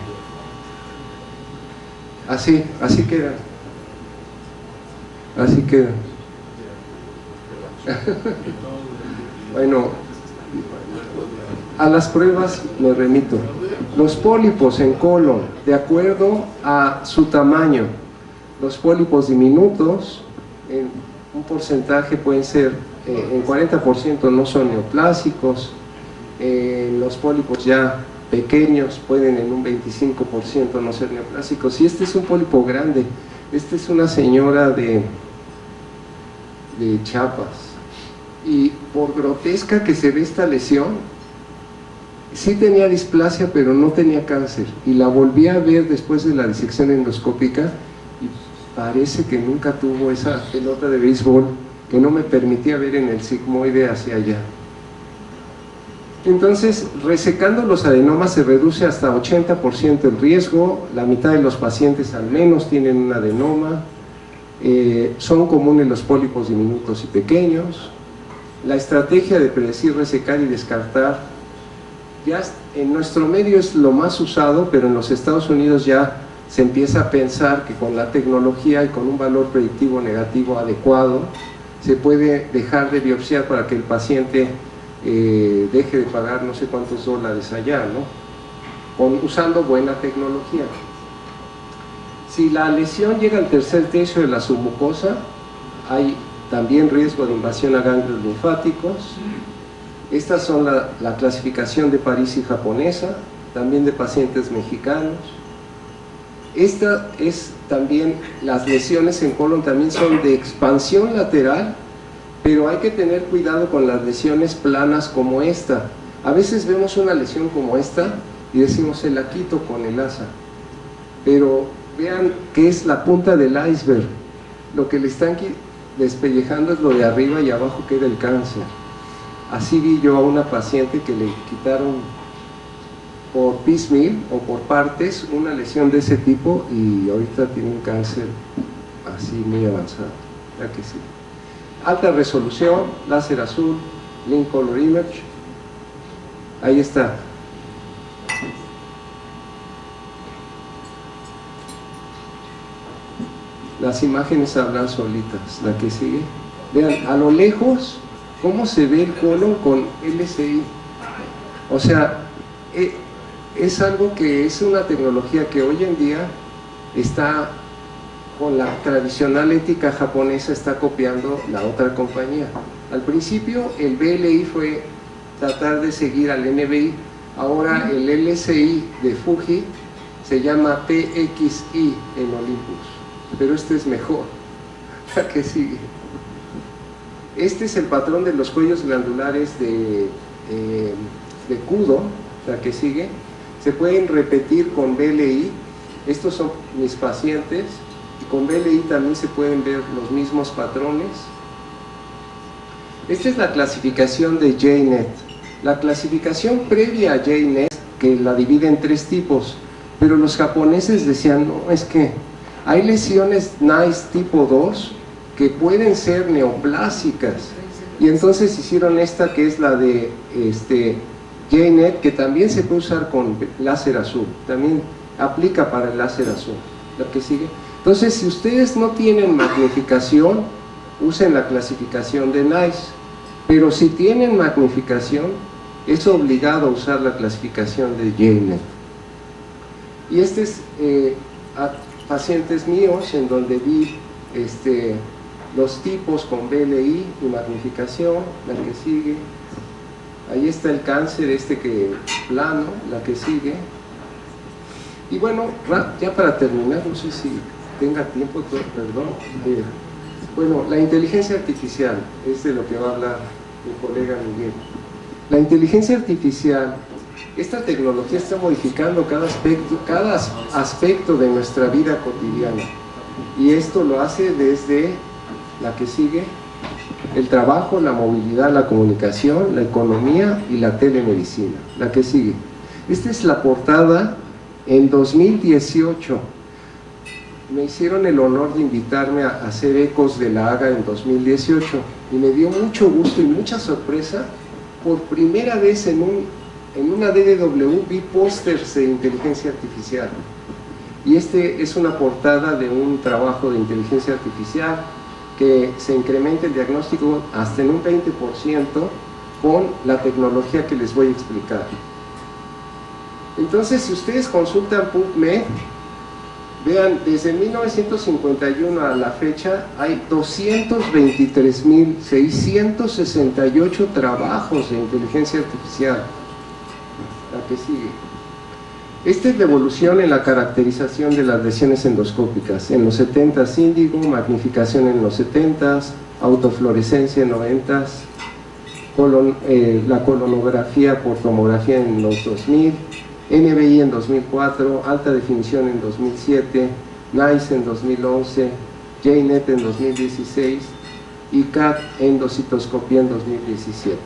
Así queda. Así queda. Bueno, a las pruebas me remito. Los pólipos en colon, de acuerdo a su tamaño, los pólipos diminutos, en un porcentaje pueden ser, en 40% no son neoplásicos, los pólipos ya pequeños pueden en un 25% no ser neoplásicos. Y este es un pólipo grande. Esta es una señora de Chiapas, y por grotesca que se ve esta lesión, sí tenía displasia pero no tenía cáncer, y la volví a ver después de la disección endoscópica y parece que nunca tuvo esa pelota de béisbol que no me permitía ver en el sigmoide hacia allá. Entonces, resecando los adenomas se reduce hasta 80% el riesgo. La mitad de los pacientes al menos tienen un adenoma. Son comunes los pólipos diminutos y pequeños. La estrategia de predecir, resecar y descartar, ya en nuestro medio es lo más usado, pero en los Estados Unidos ya se empieza a pensar que con la tecnología y con un valor predictivo negativo adecuado, se puede dejar de biopsiar para que el paciente deje de pagar no sé cuántos dólares allá, ¿no? Usando buena tecnología. Si la lesión llega al tercer tercio de la submucosa, hay también riesgo de invasión a ganglios linfáticos. Estas son la clasificación de París y japonesa, también de pacientes mexicanos. Esta es también, las lesiones en colon también son de expansión lateral, pero hay que tener cuidado con las lesiones planas como esta. A veces vemos una lesión como esta y decimos se la quito con el asa, pero vean que es la punta del iceberg. Lo que le están despellejando es lo de arriba y abajo queda el cáncer. Así vi yo a una paciente que le quitaron por piecemeal o por partes una lesión de ese tipo y ahorita tiene un cáncer así muy avanzado. ¿Ya que sí? Alta resolución, láser azul, Link Color Image. Ahí está. Las imágenes hablan solitas. La que sigue. Vean, a lo lejos, cómo se ve el colon con LCI. O sea, es algo que es una tecnología que hoy en día está con la tradicional ética japonesa, está copiando la otra compañía. Al principio el BLI fue tratar de seguir al NBI, ahora el LCI de Fuji se llama TXI en Olympus, pero este es mejor. ¿A qué sigue? Este es el patrón de los cuellos glandulares de Kudo, la que sigue. Se pueden repetir con BLI. Estos son mis pacientes y con BLI también se pueden ver los mismos patrones. Esta es la clasificación de JNET. La clasificación previa a JNET, que la divide en 3 tipos, pero los japoneses decían, no, es que hay lesiones NICE tipo 2 que pueden ser neoplásicas, y entonces hicieron esta que es la de JNET, que también se puede usar con láser azul, también aplica para el láser azul. La que sigue. Entonces, si ustedes no tienen magnificación, usen la clasificación de NICE, pero si tienen magnificación, es obligado a usar la clasificación de JNET. Y este es a pacientes míos en donde vi los tipos con BLI y magnificación. La que sigue. Ahí está el cáncer, que plano, la que sigue. Y bueno, ya para terminar, no sé si tenga tiempo, perdón. Bueno, la inteligencia artificial, es de lo que va a hablar mi colega Miguel. La inteligencia artificial, esta tecnología está modificando cada aspecto de nuestra vida cotidiana. Y esto lo hace desde la que sigue. El trabajo, la movilidad, la comunicación, la economía y la telemedicina. La que sigue. Esta es la portada en 2018. Me hicieron el honor de invitarme a hacer ecos de la Haga en 2018 y me dio mucho gusto y mucha sorpresa. Por primera vez en una DDW vi pósters de inteligencia artificial. Y es una portada de un trabajo de inteligencia artificial que se incrementa el diagnóstico hasta en un 20% con la tecnología que les voy a explicar. Entonces, si ustedes consultan PubMed, vean, desde 1951 a la fecha hay 223.668 trabajos de inteligencia artificial. La que sigue. Esta es la evolución en la caracterización de las lesiones endoscópicas. En los 70s índigo, magnificación en los 70s, autofluorescencia en 90s, la colonografía por tomografía en los 2000, NBI en 2004, alta definición en 2007, NICE en 2011, JNET en 2016 y CAT endocitoscopía en 2017.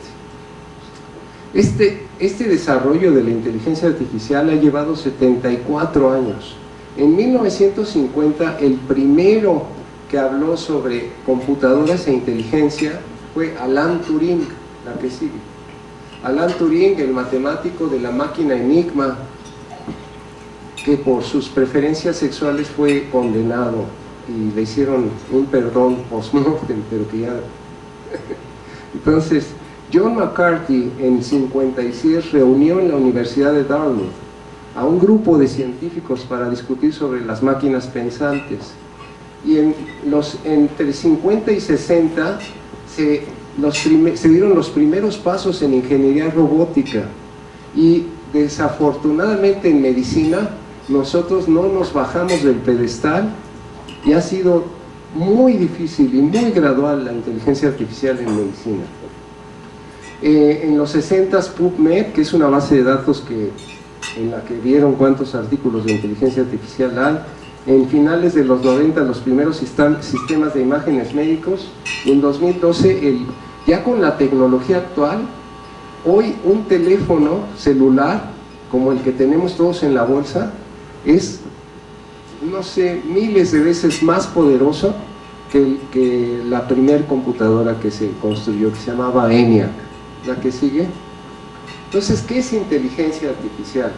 Este desarrollo de la inteligencia artificial ha llevado 74 años. En 1950, el primero que habló sobre computadoras e inteligencia fue Alan Turing, la que sigue. Alan Turing, el matemático de la máquina Enigma, que por sus preferencias sexuales fue condenado y le hicieron un perdón post-mortem, pero que ya... Entonces, John McCarthy en 56 reunió en la Universidad de Dartmouth a un grupo de científicos para discutir sobre las máquinas pensantes, y entre 50 y 60 se dieron los primeros pasos en ingeniería robótica, y desafortunadamente en medicina nosotros no nos bajamos del pedestal y ha sido muy difícil y muy gradual la inteligencia artificial en medicina. En los 60s PubMed, que es una base de datos en la que vieron cuántos artículos de inteligencia artificial hay, en finales de los 90 los primeros sistemas de imágenes médicos, y en 2012 ya con la tecnología actual, hoy un teléfono celular como el que tenemos todos en la bolsa es, no sé, miles de veces más poderoso que la primer computadora que se construyó, que se llamaba ENIAC. ¿La que sigue? Entonces, ¿qué es inteligencia artificial?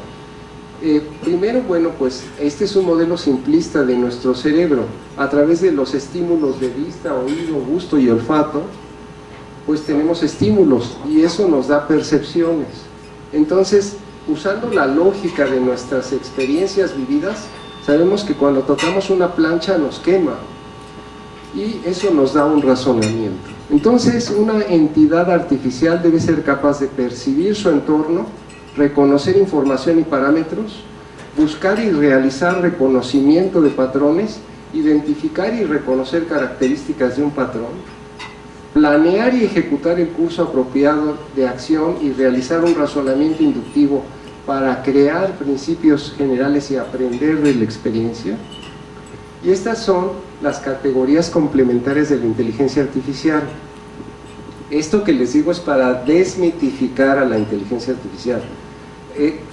Primero, bueno, pues este es un modelo simplista de nuestro cerebro. A través de los estímulos de vista, oído, gusto y olfato, pues tenemos estímulos y eso nos da percepciones. Entonces, usando la lógica de nuestras experiencias vividas, sabemos que cuando tocamos una plancha nos quema y eso nos da un razonamiento. Entonces, una entidad artificial debe ser capaz de percibir su entorno, reconocer información y parámetros, buscar y realizar reconocimiento de patrones, identificar y reconocer características de un patrón, planear y ejecutar el curso apropiado de acción y realizar un razonamiento inductivo para crear principios generales y aprender de la experiencia. Y estas son las categorías complementarias de la inteligencia artificial. Esto que les digo es para desmitificar a la inteligencia artificial.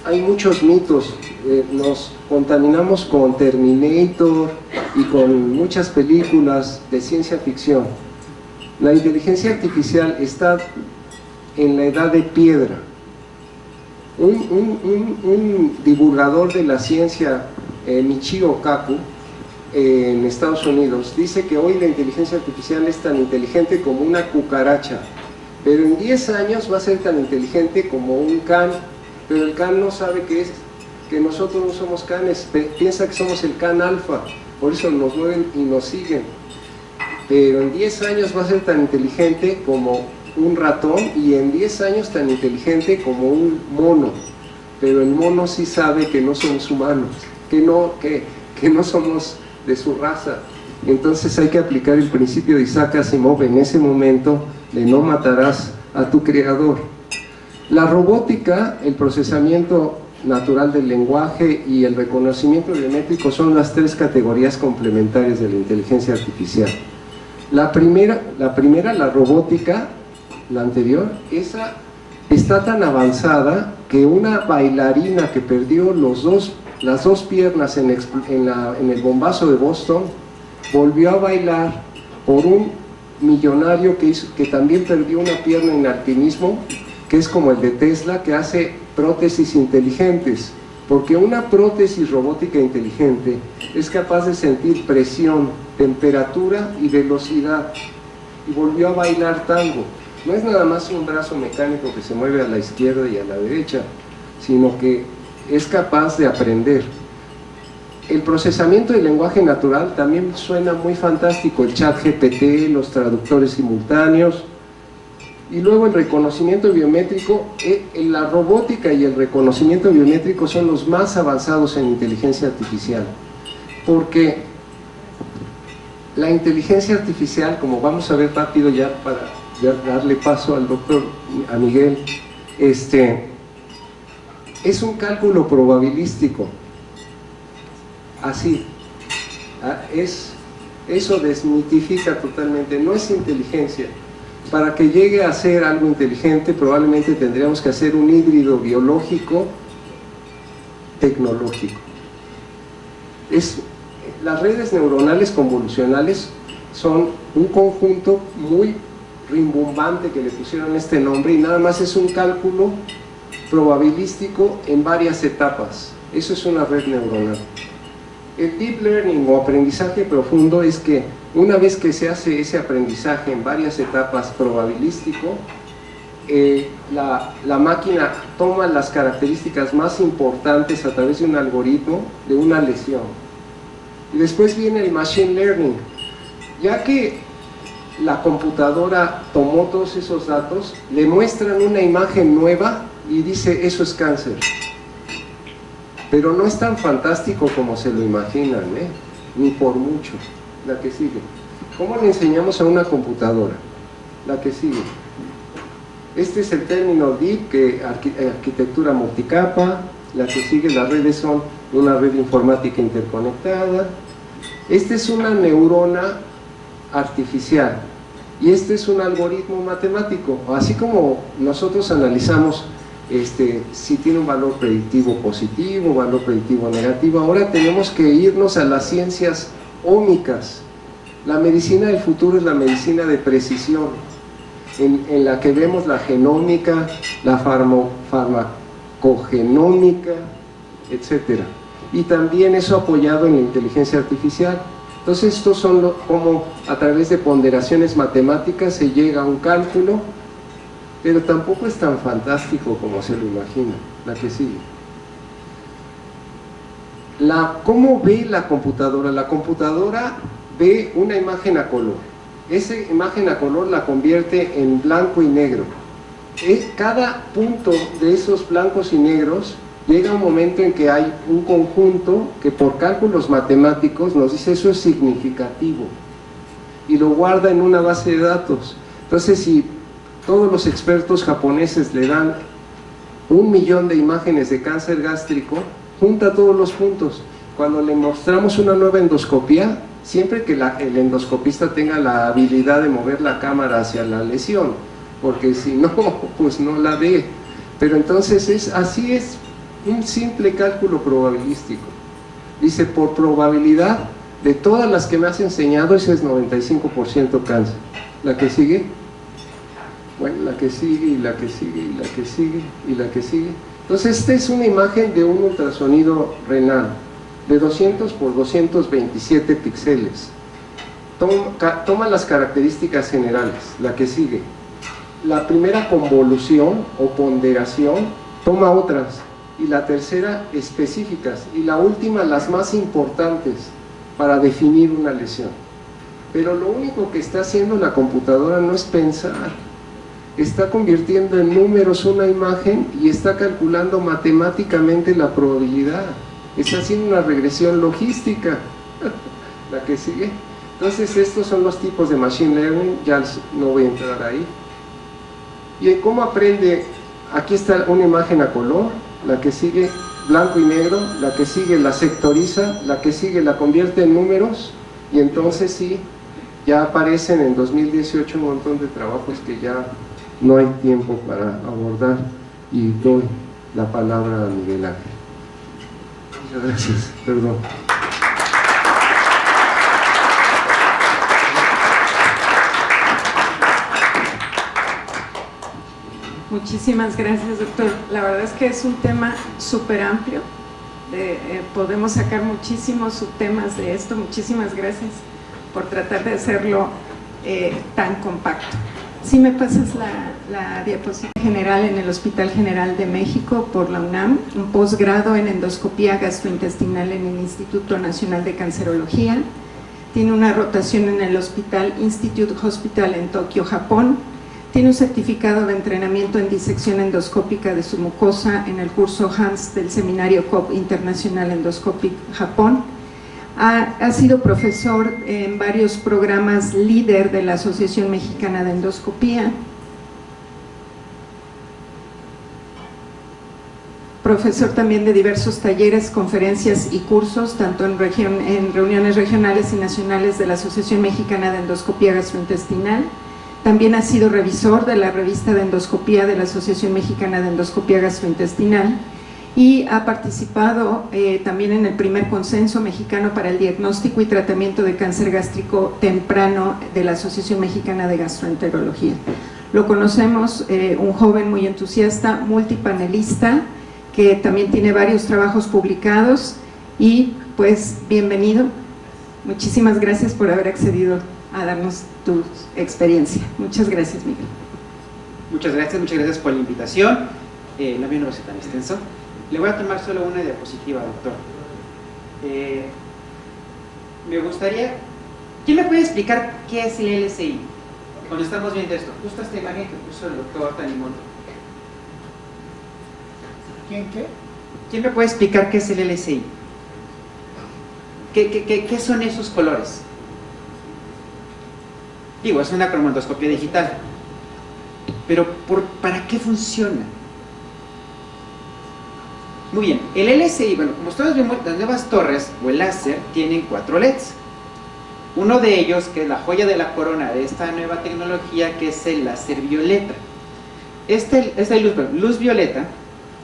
Hay muchos mitos, nos contaminamos con Terminator y con muchas películas de ciencia ficción. La inteligencia artificial está en la edad de piedra. Un divulgador de la ciencia, Michio Kaku, en Estados Unidos, dice que hoy la inteligencia artificial es tan inteligente como una cucaracha, pero en 10 años va a ser tan inteligente como un can, pero el can no sabe que nosotros no somos canes, piensa que somos el can alfa, por eso nos mueven y nos siguen, pero en 10 años va a ser tan inteligente como un ratón y en 10 años tan inteligente como un mono, pero el mono sí sabe que no somos humanos, que no somos de su raza. Entonces hay que aplicar el principio de Isaac Asimov en ese momento de no matarás a tu creador. La robótica, el procesamiento natural del lenguaje y el reconocimiento biométrico son las 3 categorías complementarias de la inteligencia artificial. La primera, la robótica, la anterior, esa está tan avanzada que una bailarina que perdió las dos piernas en el bombazo de Boston volvió a bailar por un millonario que también perdió una pierna en alpinismo, que es como el de Tesla, que hace prótesis inteligentes, porque una prótesis robótica inteligente es capaz de sentir presión, temperatura y velocidad, y volvió a bailar tango. No es nada más un brazo mecánico que se mueve a la izquierda y a la derecha, sino que es capaz de aprender. El procesamiento del lenguaje natural también suena muy fantástico, el chat GPT, los traductores simultáneos, y luego el reconocimiento biométrico. La robótica y el reconocimiento biométrico son los más avanzados en inteligencia artificial, porque la inteligencia artificial, como vamos a ver rápido ya para darle paso al doctor, a Miguel, es un cálculo probabilístico, así, eso desmitifica totalmente, no es inteligencia. Para que llegue a ser algo inteligente probablemente tendríamos que hacer un híbrido biológico tecnológico. Las redes neuronales convolucionales son un conjunto muy rimbombante que le pusieron este nombre, y nada más es un cálculo probabilístico en varias etapas. Eso es una red neuronal. El deep learning o aprendizaje profundo es que una vez que se hace ese aprendizaje en varias etapas probabilístico, la máquina toma las características más importantes a través de un algoritmo de una lesión. Y después viene el machine learning. Ya que la computadora tomó todos esos datos, le muestran una imagen nueva y dice: eso es cáncer. pero no es tan fantástico como se lo imaginan, ni por mucho. La que sigue. ¿Cómo le enseñamos a una computadora? La que sigue. Este es el término DIP, que arquitectura multicapa. La que sigue, las redes son una red informática interconectada. Esta es una neurona artificial y este es un algoritmo matemático. Así como nosotros analizamos si tiene un valor predictivo positivo, valor predictivo negativo, ahora tenemos que irnos a las ciencias ómicas. La medicina del futuro es la medicina de precisión, en la que vemos la genómica, la farmacogenómica, etcétera. Y también eso apoyado en la inteligencia artificial. Entonces estos son como a través de ponderaciones matemáticas se llega a un cálculo, pero tampoco es tan fantástico como se lo imagina. La que sigue. ¿Cómo ve la computadora? La computadora ve una imagen a color. Esa imagen a color la convierte en blanco y negro. Cada punto de esos blancos y negros llega un momento en que hay un conjunto que por cálculos matemáticos nos dice eso es significativo y lo guarda en una base de datos. Entonces, si todos los expertos japoneses le dan 1 millón de imágenes de cáncer gástrico, junta todos los puntos. Cuando le mostramos una nueva endoscopía, siempre que el endoscopista tenga la habilidad de mover la cámara hacia la lesión, porque si no, pues no la ve. Pero entonces así es un simple cálculo probabilístico. Dice, por probabilidad, de todas las que me has enseñado, ese es 95% cáncer. ¿La que sigue? Bueno, la que sigue, y la que sigue, y la que sigue, y la que sigue. Entonces, esta es una imagen de un ultrasonido renal, de 200 por 227 píxeles. Toma las características generales. La que sigue. La primera convolución o ponderación toma otras, y la tercera específicas, y la última las más importantes para definir una lesión. Pero lo único que está haciendo la computadora no es pensar, está convirtiendo en números una imagen y está calculando matemáticamente la probabilidad, está haciendo una regresión logística. La que sigue. Entonces estos son los tipos de machine learning, ya no voy a entrar ahí. ¿Y cómo aprende? Aquí está una imagen a color, la que sigue blanco y negro, la que sigue la sectoriza, la que sigue la convierte en números, y entonces sí, ya aparecen en 2018 un montón de trabajos que ya no hay tiempo para abordar, y doy la palabra a Miguel Ángel. Muchas gracias, perdón. Muchísimas gracias, doctor. La verdad es que es un tema súper amplio, podemos sacar muchísimos subtemas de esto. Muchísimas gracias por tratar de hacerlo tan compacto. Si me pasas la diapositiva general en el Hospital General de México por la UNAM, un posgrado en endoscopía gastrointestinal en el Instituto Nacional de Cancerología, tiene una rotación en el Hospital Institute Hospital en Tokio, Japón. Tiene un certificado de entrenamiento en disección endoscópica de su mucosa en el curso HANS del Seminario COP Internacional Endoscopic Japón. Ha sido profesor en varios programas líder de la Asociación Mexicana de Endoscopía. Profesor también de diversos talleres, conferencias y cursos, tanto en reuniones regionales y nacionales de la Asociación Mexicana de Endoscopía Gastrointestinal. También ha sido revisor de la revista de endoscopía de la Asociación Mexicana de Endoscopía Gastrointestinal y ha participado también en el primer consenso mexicano para el diagnóstico y tratamiento de cáncer gástrico temprano de la Asociación Mexicana de Gastroenterología. Lo conocemos, un joven muy entusiasta, multipanelista, que también tiene varios trabajos publicados y pues bienvenido. Muchísimas gracias por haber accedido a darnos tu experiencia. Muchas gracias, Miguel. Muchas gracias por la invitación. No viene a ser tan extenso. Le voy a tomar solo una diapositiva, doctor. Me gustaría... ¿Quién me puede explicar qué es el LSI? Cuando estamos viendo esto, justo esta imagen que puso el doctor Tanimoto. ¿Quién qué? ¿Quién me puede explicar qué es el LSI? ¿Qué son esos colores? Digo, es una cromatoscopia digital, pero ¿para qué funciona? Muy bien, el LSI, bueno, como ustedes ven, las nuevas torres o el láser tienen 4 LEDs. Uno de ellos, que es la joya de la corona de esta nueva tecnología, que es el láser violeta. Esta luz violeta,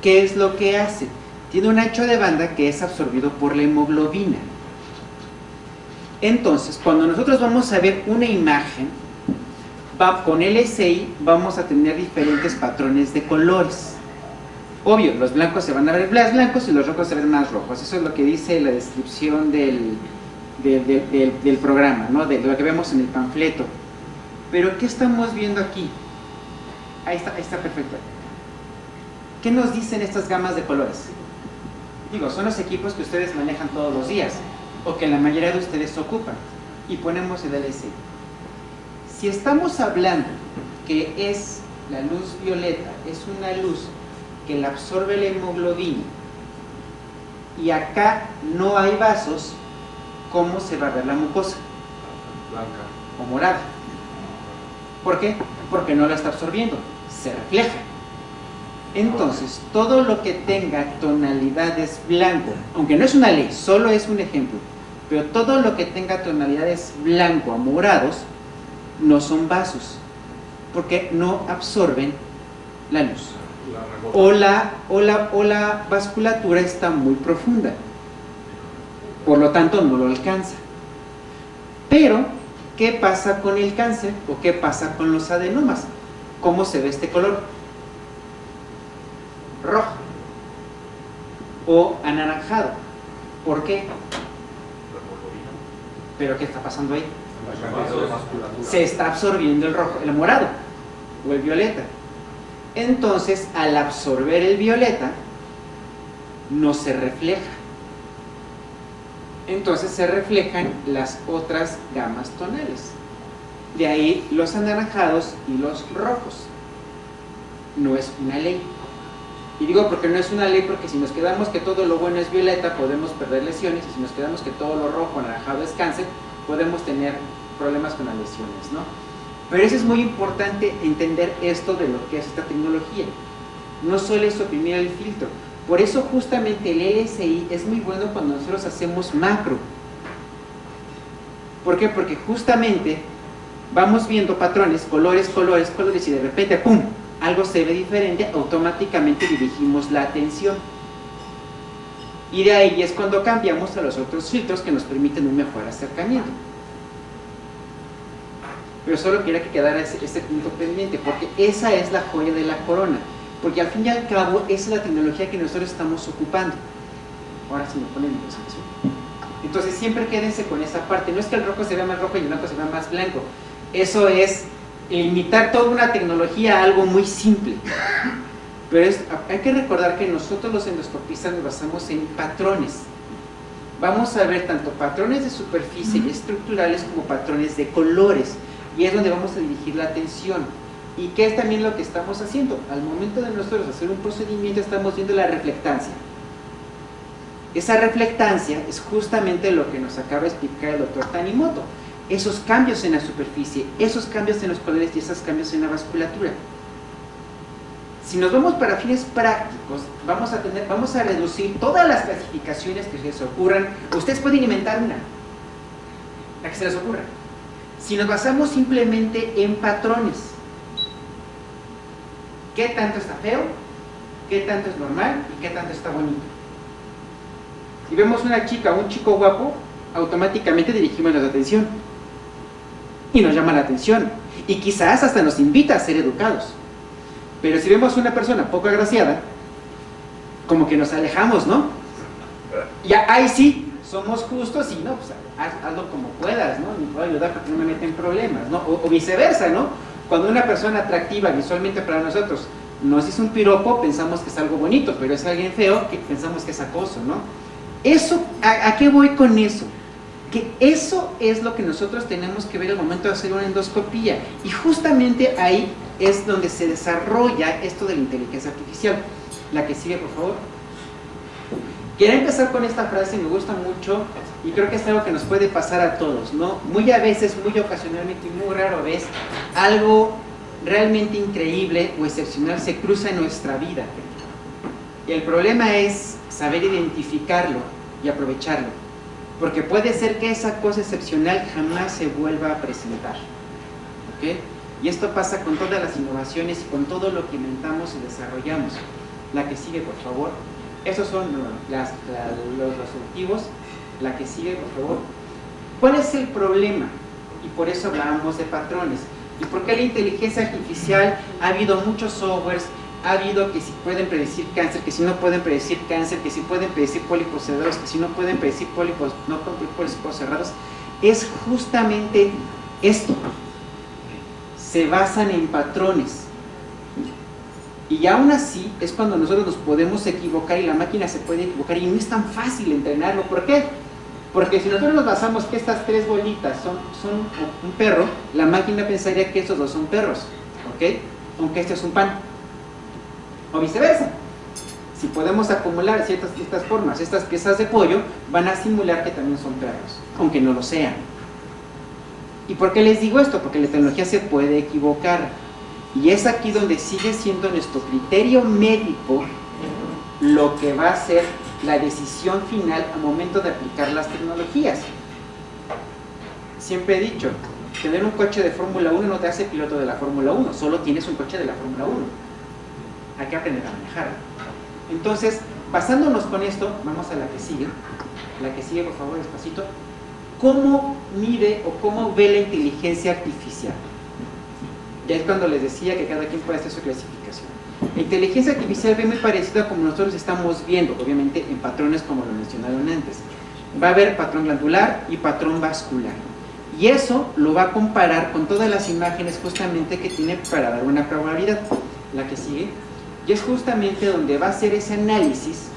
¿qué es lo que hace? Tiene un ancho de banda que es absorbido por la hemoglobina. Entonces, cuando nosotros vamos a ver una imagen, con LSI vamos a tener diferentes patrones de colores. Obvio, los blancos se van a ver más blancos y los rojos se ven más rojos. Eso es lo que dice la descripción del programa, ¿no? De lo que vemos en el panfleto. Pero ¿qué estamos viendo aquí? Ahí está perfecto. ¿Qué nos dicen estas gamas de colores? Digo, son los equipos que ustedes manejan todos los días, o que la mayoría de ustedes ocupan, y ponemos el LSI. Si estamos hablando que es la luz violeta, es una luz que la absorbe la hemoglobina, y acá no hay vasos, ¿cómo se va a ver la mucosa? Blanca. O morada. ¿Por qué? Porque no la está absorbiendo, se refleja. Entonces, todo lo que tenga tonalidades blanco, aunque no es una ley, solo es un ejemplo, pero todo lo que tenga tonalidades blanco a morados, no son vasos, porque no absorben la luz. O la vasculatura está muy profunda, por lo tanto no lo alcanza. Pero, ¿qué pasa con el cáncer? ¿O qué pasa con los adenomas? ¿Cómo se ve este color? Rojo o anaranjado. ¿Por qué? ¿Pero qué está pasando ahí? Se está absorbiendo el rojo, el morado o el violeta. Entonces, al absorber el violeta, no se refleja. Entonces se reflejan las otras gamas tonales. De ahí los anaranjados y los rojos. No es una ley. Y digo porque no es una ley, porque si nos quedamos que todo lo bueno es violeta, podemos perder lesiones, y si nos quedamos que todo lo rojo, anaranjado es cáncer, podemos tener problemas con las lesiones, ¿no? Pero eso es muy importante, entender esto de lo que es esta tecnología. No solo es oprimir el filtro. Por eso justamente el LSI es muy bueno cuando nosotros hacemos macro. ¿Por qué? Porque justamente vamos viendo patrones, colores, y de repente, ¡pum!, algo se ve diferente, automáticamente dirigimos la atención. Y de ahí es cuando cambiamos a los otros filtros que nos permiten un mejor acercamiento. Pero solo quería que quedara ese punto pendiente, porque esa es la joya de la corona. Porque al fin y al cabo, esa es la tecnología que nosotros estamos ocupando. Ahora sí me ponen mi presentación. Entonces siempre quédense con esa parte. No es que el rojo se vea más rojo y el blanco se vea más blanco. Eso es limitar toda una tecnología a algo muy simple. Pero hay que recordar que nosotros los endoscopistas nos basamos en patrones. Vamos a ver tanto patrones de superficie y estructurales como patrones de colores. Y es donde vamos a dirigir la atención. ¿Y qué es también lo que estamos haciendo? Al momento de nosotros hacer un procedimiento, estamos viendo la reflectancia. Esa reflectancia es justamente lo que nos acaba de explicar el doctor Tanimoto. Esos cambios en la superficie, esos cambios en los colores y esos cambios en la vasculatura. Si nos vamos para fines prácticos, vamos a reducir todas las clasificaciones que se les ocurran. Ustedes pueden inventar una, la que se les ocurra. Si nos basamos simplemente en patrones, ¿qué tanto está feo? ¿Qué tanto es normal? ¿Y qué tanto está bonito? Si vemos una chica o un chico guapo, automáticamente dirigimos nuestra atención y nos llama la atención, y quizás hasta nos invita a ser educados. Pero si vemos una persona poco agraciada, como que nos alejamos, ¿no? Y ahí sí, somos justos y no, pues hazlo como puedas, ¿no? Me puedo ayudar porque no me meten problemas, ¿no? O viceversa, ¿no? Cuando una persona atractiva visualmente para nosotros nos dice un piropo, pensamos que es algo bonito, pero es alguien feo que pensamos que es acoso, ¿no? Eso, ¿a qué voy con eso? Que eso es lo que nosotros tenemos que ver al momento de hacer una endoscopía, y justamente ahí es donde se desarrolla esto de la inteligencia artificial. La que sigue, por favor. Quería empezar con esta frase, me gusta mucho y creo que es algo que nos puede pasar a todos, ¿no? Muy a veces, muy ocasionalmente y muy raro vez, algo realmente increíble o excepcional se cruza en nuestra vida. Y el problema es saber identificarlo y aprovecharlo, porque puede ser que esa cosa excepcional jamás se vuelva a presentar, ¿ok? Y esto pasa con todas las innovaciones y con todo lo que inventamos y desarrollamos. La que sigue, por favor. Esos son los objetivos. La que sigue, por favor. ¿Cuál es el problema? Y por eso hablábamos de patrones. ¿Y por qué la inteligencia artificial? Ha habido muchos softwares, ha habido que si pueden predecir cáncer, que si no pueden predecir cáncer, que si pueden predecir pólipos cerrados, que si no pueden predecir pólipos cerrados. Es justamente esto. Se basan en patrones. Y aún así es cuando nosotros nos podemos equivocar y la máquina se puede equivocar y no es tan fácil entrenarlo. ¿Por qué? Porque si nosotros nos basamos que estas tres bolitas son un perro, la máquina pensaría que estos dos son perros, ¿ok? Aunque este es un pan. O viceversa. Si podemos acumular estas formas, estas piezas de pollo, van a simular que también son perros, aunque no lo sean. ¿Y por qué les digo esto? Porque la tecnología se puede equivocar. Y es aquí donde sigue siendo nuestro criterio médico lo que va a ser la decisión final al momento de aplicar las tecnologías. Siempre he dicho, tener un coche de Fórmula 1 no te hace piloto de la Fórmula 1, solo tienes un coche de la Fórmula 1. Hay que aprender a manejarlo. Entonces, basándonos con esto, vamos a la que sigue. La que sigue, por favor, despacito. ¿Cómo mide o cómo ve la inteligencia artificial? Ya es cuando les decía que cada quien puede hacer su clasificación. La inteligencia artificial ve muy parecida como nosotros estamos viendo, obviamente en patrones como lo mencionaron antes. Va a haber patrón glandular y patrón vascular. Y eso lo va a comparar con todas las imágenes justamente que tiene para dar una probabilidad. La que sigue. Y es justamente donde va a hacer ese análisis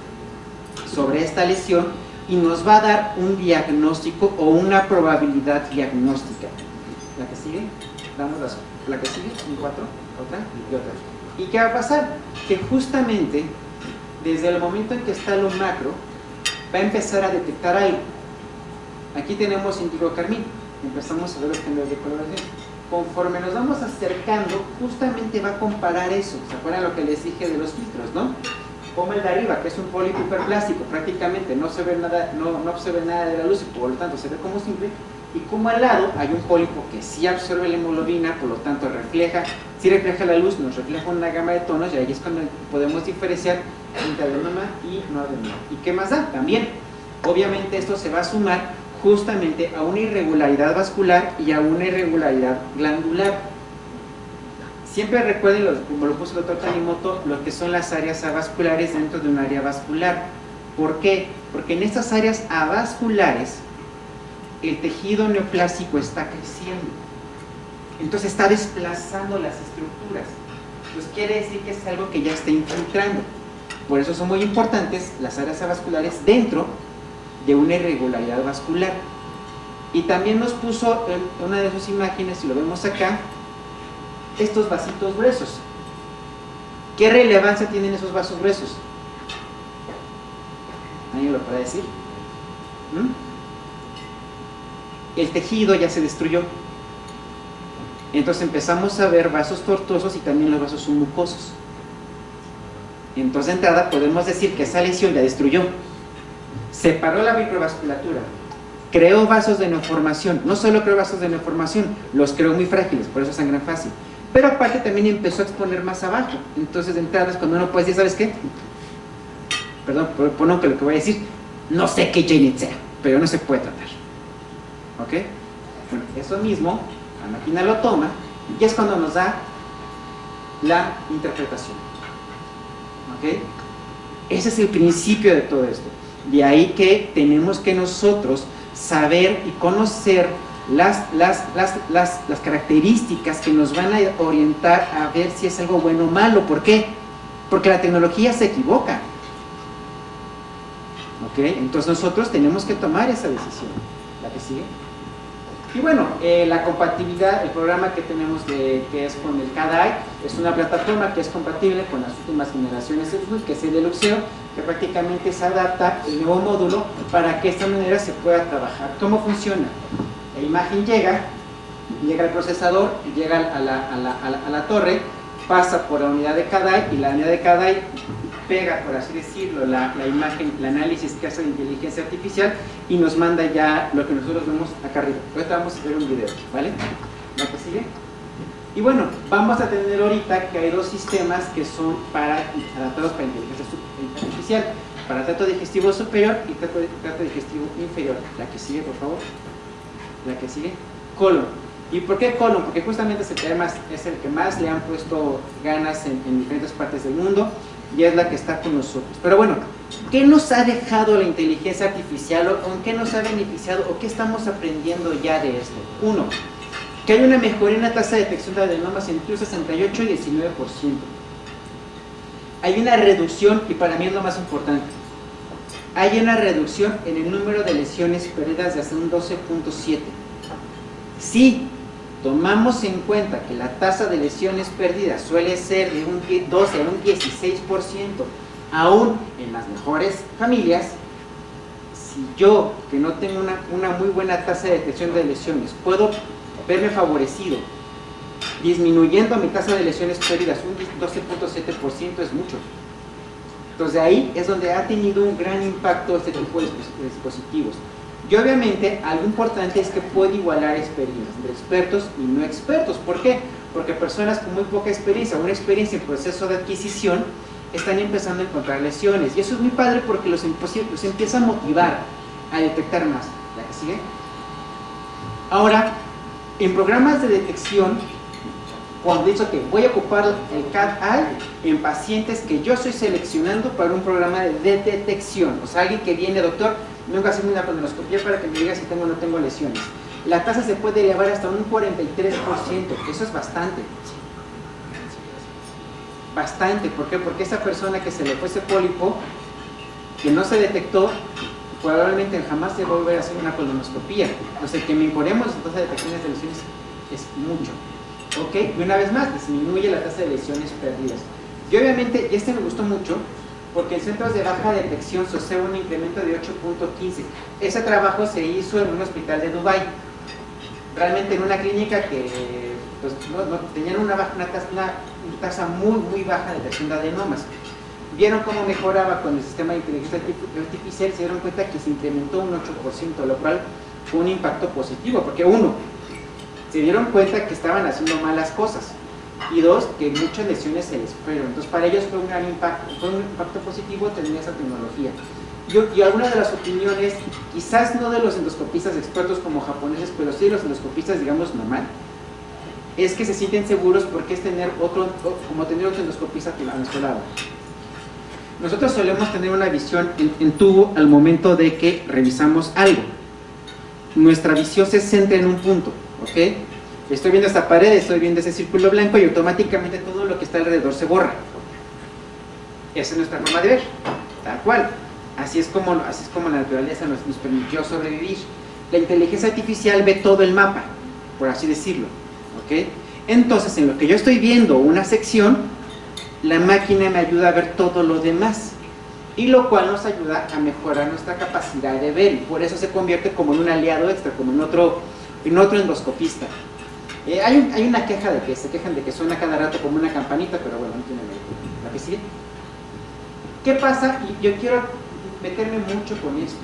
sobre esta lesión y nos va a dar un diagnóstico o una probabilidad diagnóstica. La que sigue, damos la que sigue, un 4, otra y otra. ¿Y qué va a pasar? Que justamente desde el momento en que está lo macro, va a empezar a detectar algo. Aquí tenemos índigo carmín, empezamos a ver los cambios de coloración. Conforme nos vamos acercando, justamente va a comparar eso. ¿Se acuerdan lo que les dije de los filtros, no? Como el de arriba, que es un pólipo hiperplástico, prácticamente no se ve nada, no absorbe nada de la luz y por lo tanto se ve como simple. Y como al lado hay un pólipo que sí absorbe la hemoglobina, por lo tanto refleja, sí refleja la luz, nos refleja una gama de tonos y ahí es cuando podemos diferenciar entre adenoma y no adenoma. ¿Y qué más da? También, obviamente esto se va a sumar justamente a una irregularidad vascular y a una irregularidad glandular. Siempre recuerden, como lo puso el doctor Tanimoto, lo que son las áreas avasculares dentro de un área vascular. ¿Por qué? Porque en estas áreas avasculares el tejido neoplásico está creciendo, entonces está desplazando las estructuras, pues quiere decir que es algo que ya está infiltrando. Por eso son muy importantes las áreas avasculares dentro de una irregularidad vascular. Y también nos puso en una de sus imágenes, si lo vemos acá, estos vasitos gruesos. ¿Qué relevancia tienen esos vasos gruesos? ¿Alguien lo puede decir? El tejido ya se destruyó. Entonces empezamos a ver vasos tortuosos y también los vasos son mucosos. Entonces de entrada podemos decir que esa lesión ya destruyó. Separó la microvasculatura, creó vasos de neoformación. No solo creó vasos de neoformación, los creó muy frágiles, por eso sangran fácil. Pero aparte también empezó a exponer más abajo. Entonces de entrada es cuando uno puede decir, ¿sabes qué? Perdón, por que lo que voy a decir, no sé qué Janet sea, pero no se puede tratar. ¿Ok? Bueno, eso mismo, la máquina lo toma y es cuando nos da la interpretación. ¿Ok? Ese es el principio de todo esto. De ahí que tenemos que nosotros saber y conocer las características que nos van a orientar a ver si es algo bueno o malo. ¿Por qué? Porque la tecnología se equivoca. ¿Ok? Entonces nosotros tenemos que tomar esa decisión. La que sigue. Y bueno, la compatibilidad, el programa que tenemos que es con el CADAI, es una plataforma que es compatible con las últimas generaciones de Fluid, que es el de Luxeo, que prácticamente se adapta el nuevo módulo para que de esta manera se pueda trabajar. ¿Cómo funciona? La imagen llega al procesador, llega a la torre, pasa por la unidad de CADAI y la unidad de CADAI pega, por así decirlo, la imagen, el análisis que hace la inteligencia artificial y nos manda ya lo que nosotros vemos acá arriba. Ahorita vamos a ver un video, ¿vale? ¿La que sigue? Y bueno, vamos a tener ahorita que hay dos sistemas que son adaptados para inteligencia artificial, para trato digestivo superior y trato digestivo inferior. La que sigue, por favor. La que sigue. Colon. ¿Y por qué colon? Porque justamente es el que más le han puesto ganas en diferentes partes del mundo y es la que está con nosotros. Pero bueno, ¿qué nos ha dejado la inteligencia artificial o en qué nos ha beneficiado o qué estamos aprendiendo ya de esto? Uno, que hay una mejoría en la tasa de detección de adenomas entre un 68 y 19%. Hay una reducción, y para mí es lo más importante, hay una reducción en el número de lesiones perdidas de hasta un 12.7. Si tomamos en cuenta que la tasa de lesiones perdidas suele ser de un 12 a un 16%, aún en las mejores familias, si yo, que no tengo una muy buena tasa de detección de lesiones, puedo verme favorecido disminuyendo mi tasa de lesiones perdidas un 12.7%, es mucho. Entonces ahí es donde ha tenido un gran impacto este tipo de dispositivos. Y obviamente algo importante es que puede igualar experiencias entre expertos y no expertos. ¿Por qué? Porque personas con muy poca experiencia, una experiencia en proceso de adquisición, están empezando a encontrar lesiones. Y eso es muy padre porque los empieza a motivar a detectar más. ¿La que sigue? Ahora, en programas de detección, cuando he dicho que voy a ocupar el CAD-AI en pacientes que yo estoy seleccionando para un programa de detección, o sea, alguien que viene, doctor, vengo a hacerme una colonoscopia para que me diga si tengo o no tengo lesiones. La tasa se puede elevar hasta un 43%, eso es bastante. Bastante, ¿por qué? Porque esa persona que se le fue ese pólipo, que no se detectó, probablemente jamás se va a volver a hacer una colonoscopia. O sea, que mejoremos las tasas de detecciones de lesiones es mucho. ¿Ok? Y una vez más, disminuye la tasa de lesiones perdidas. Y obviamente, y este me gustó mucho, porque en centros de baja detección se observa un incremento de 8.15. Ese trabajo se hizo en un hospital de Dubái. Realmente en una clínica que pues, no tenían una tasa muy baja de detección de adenomas. Vieron cómo mejoraba con el sistema de inteligencia artificial y se dieron cuenta que se incrementó un 8%, lo cual fue un impacto positivo, porque uno, se dieron cuenta que estaban haciendo malas cosas y dos, que muchas lesiones se les fueron. Entonces para ellos fue un gran impacto, positivo tener esa tecnología. Y algunas de las opiniones, quizás no de los endoscopistas expertos como japoneses, pero sí de los endoscopistas, digamos, normal, es que se sienten seguros porque es tener otro endoscopista a nuestro lado. Nosotros solemos tener una visión en tubo al momento de que revisamos algo. Nuestra visión se centra en un punto, ¿ok? Estoy viendo esta pared, estoy viendo ese círculo blanco y automáticamente todo lo que está alrededor se borra. Esa es nuestra forma de ver, tal cual. Así es como la naturaleza nos permitió sobrevivir. La inteligencia artificial ve todo el mapa, por así decirlo, ¿ok? Entonces, en lo que yo estoy viendo una sección, la máquina me ayuda a ver todo lo demás, y lo cual nos ayuda a mejorar nuestra capacidad de ver, y por eso se convierte como en un aliado extra, como en otro endoscopista. Hay una queja de que se quejan de que suena cada rato como una campanita, pero bueno, no tiene mérito. ¿La que sigue? ¿Qué pasa? Y yo quiero meterme mucho con esto.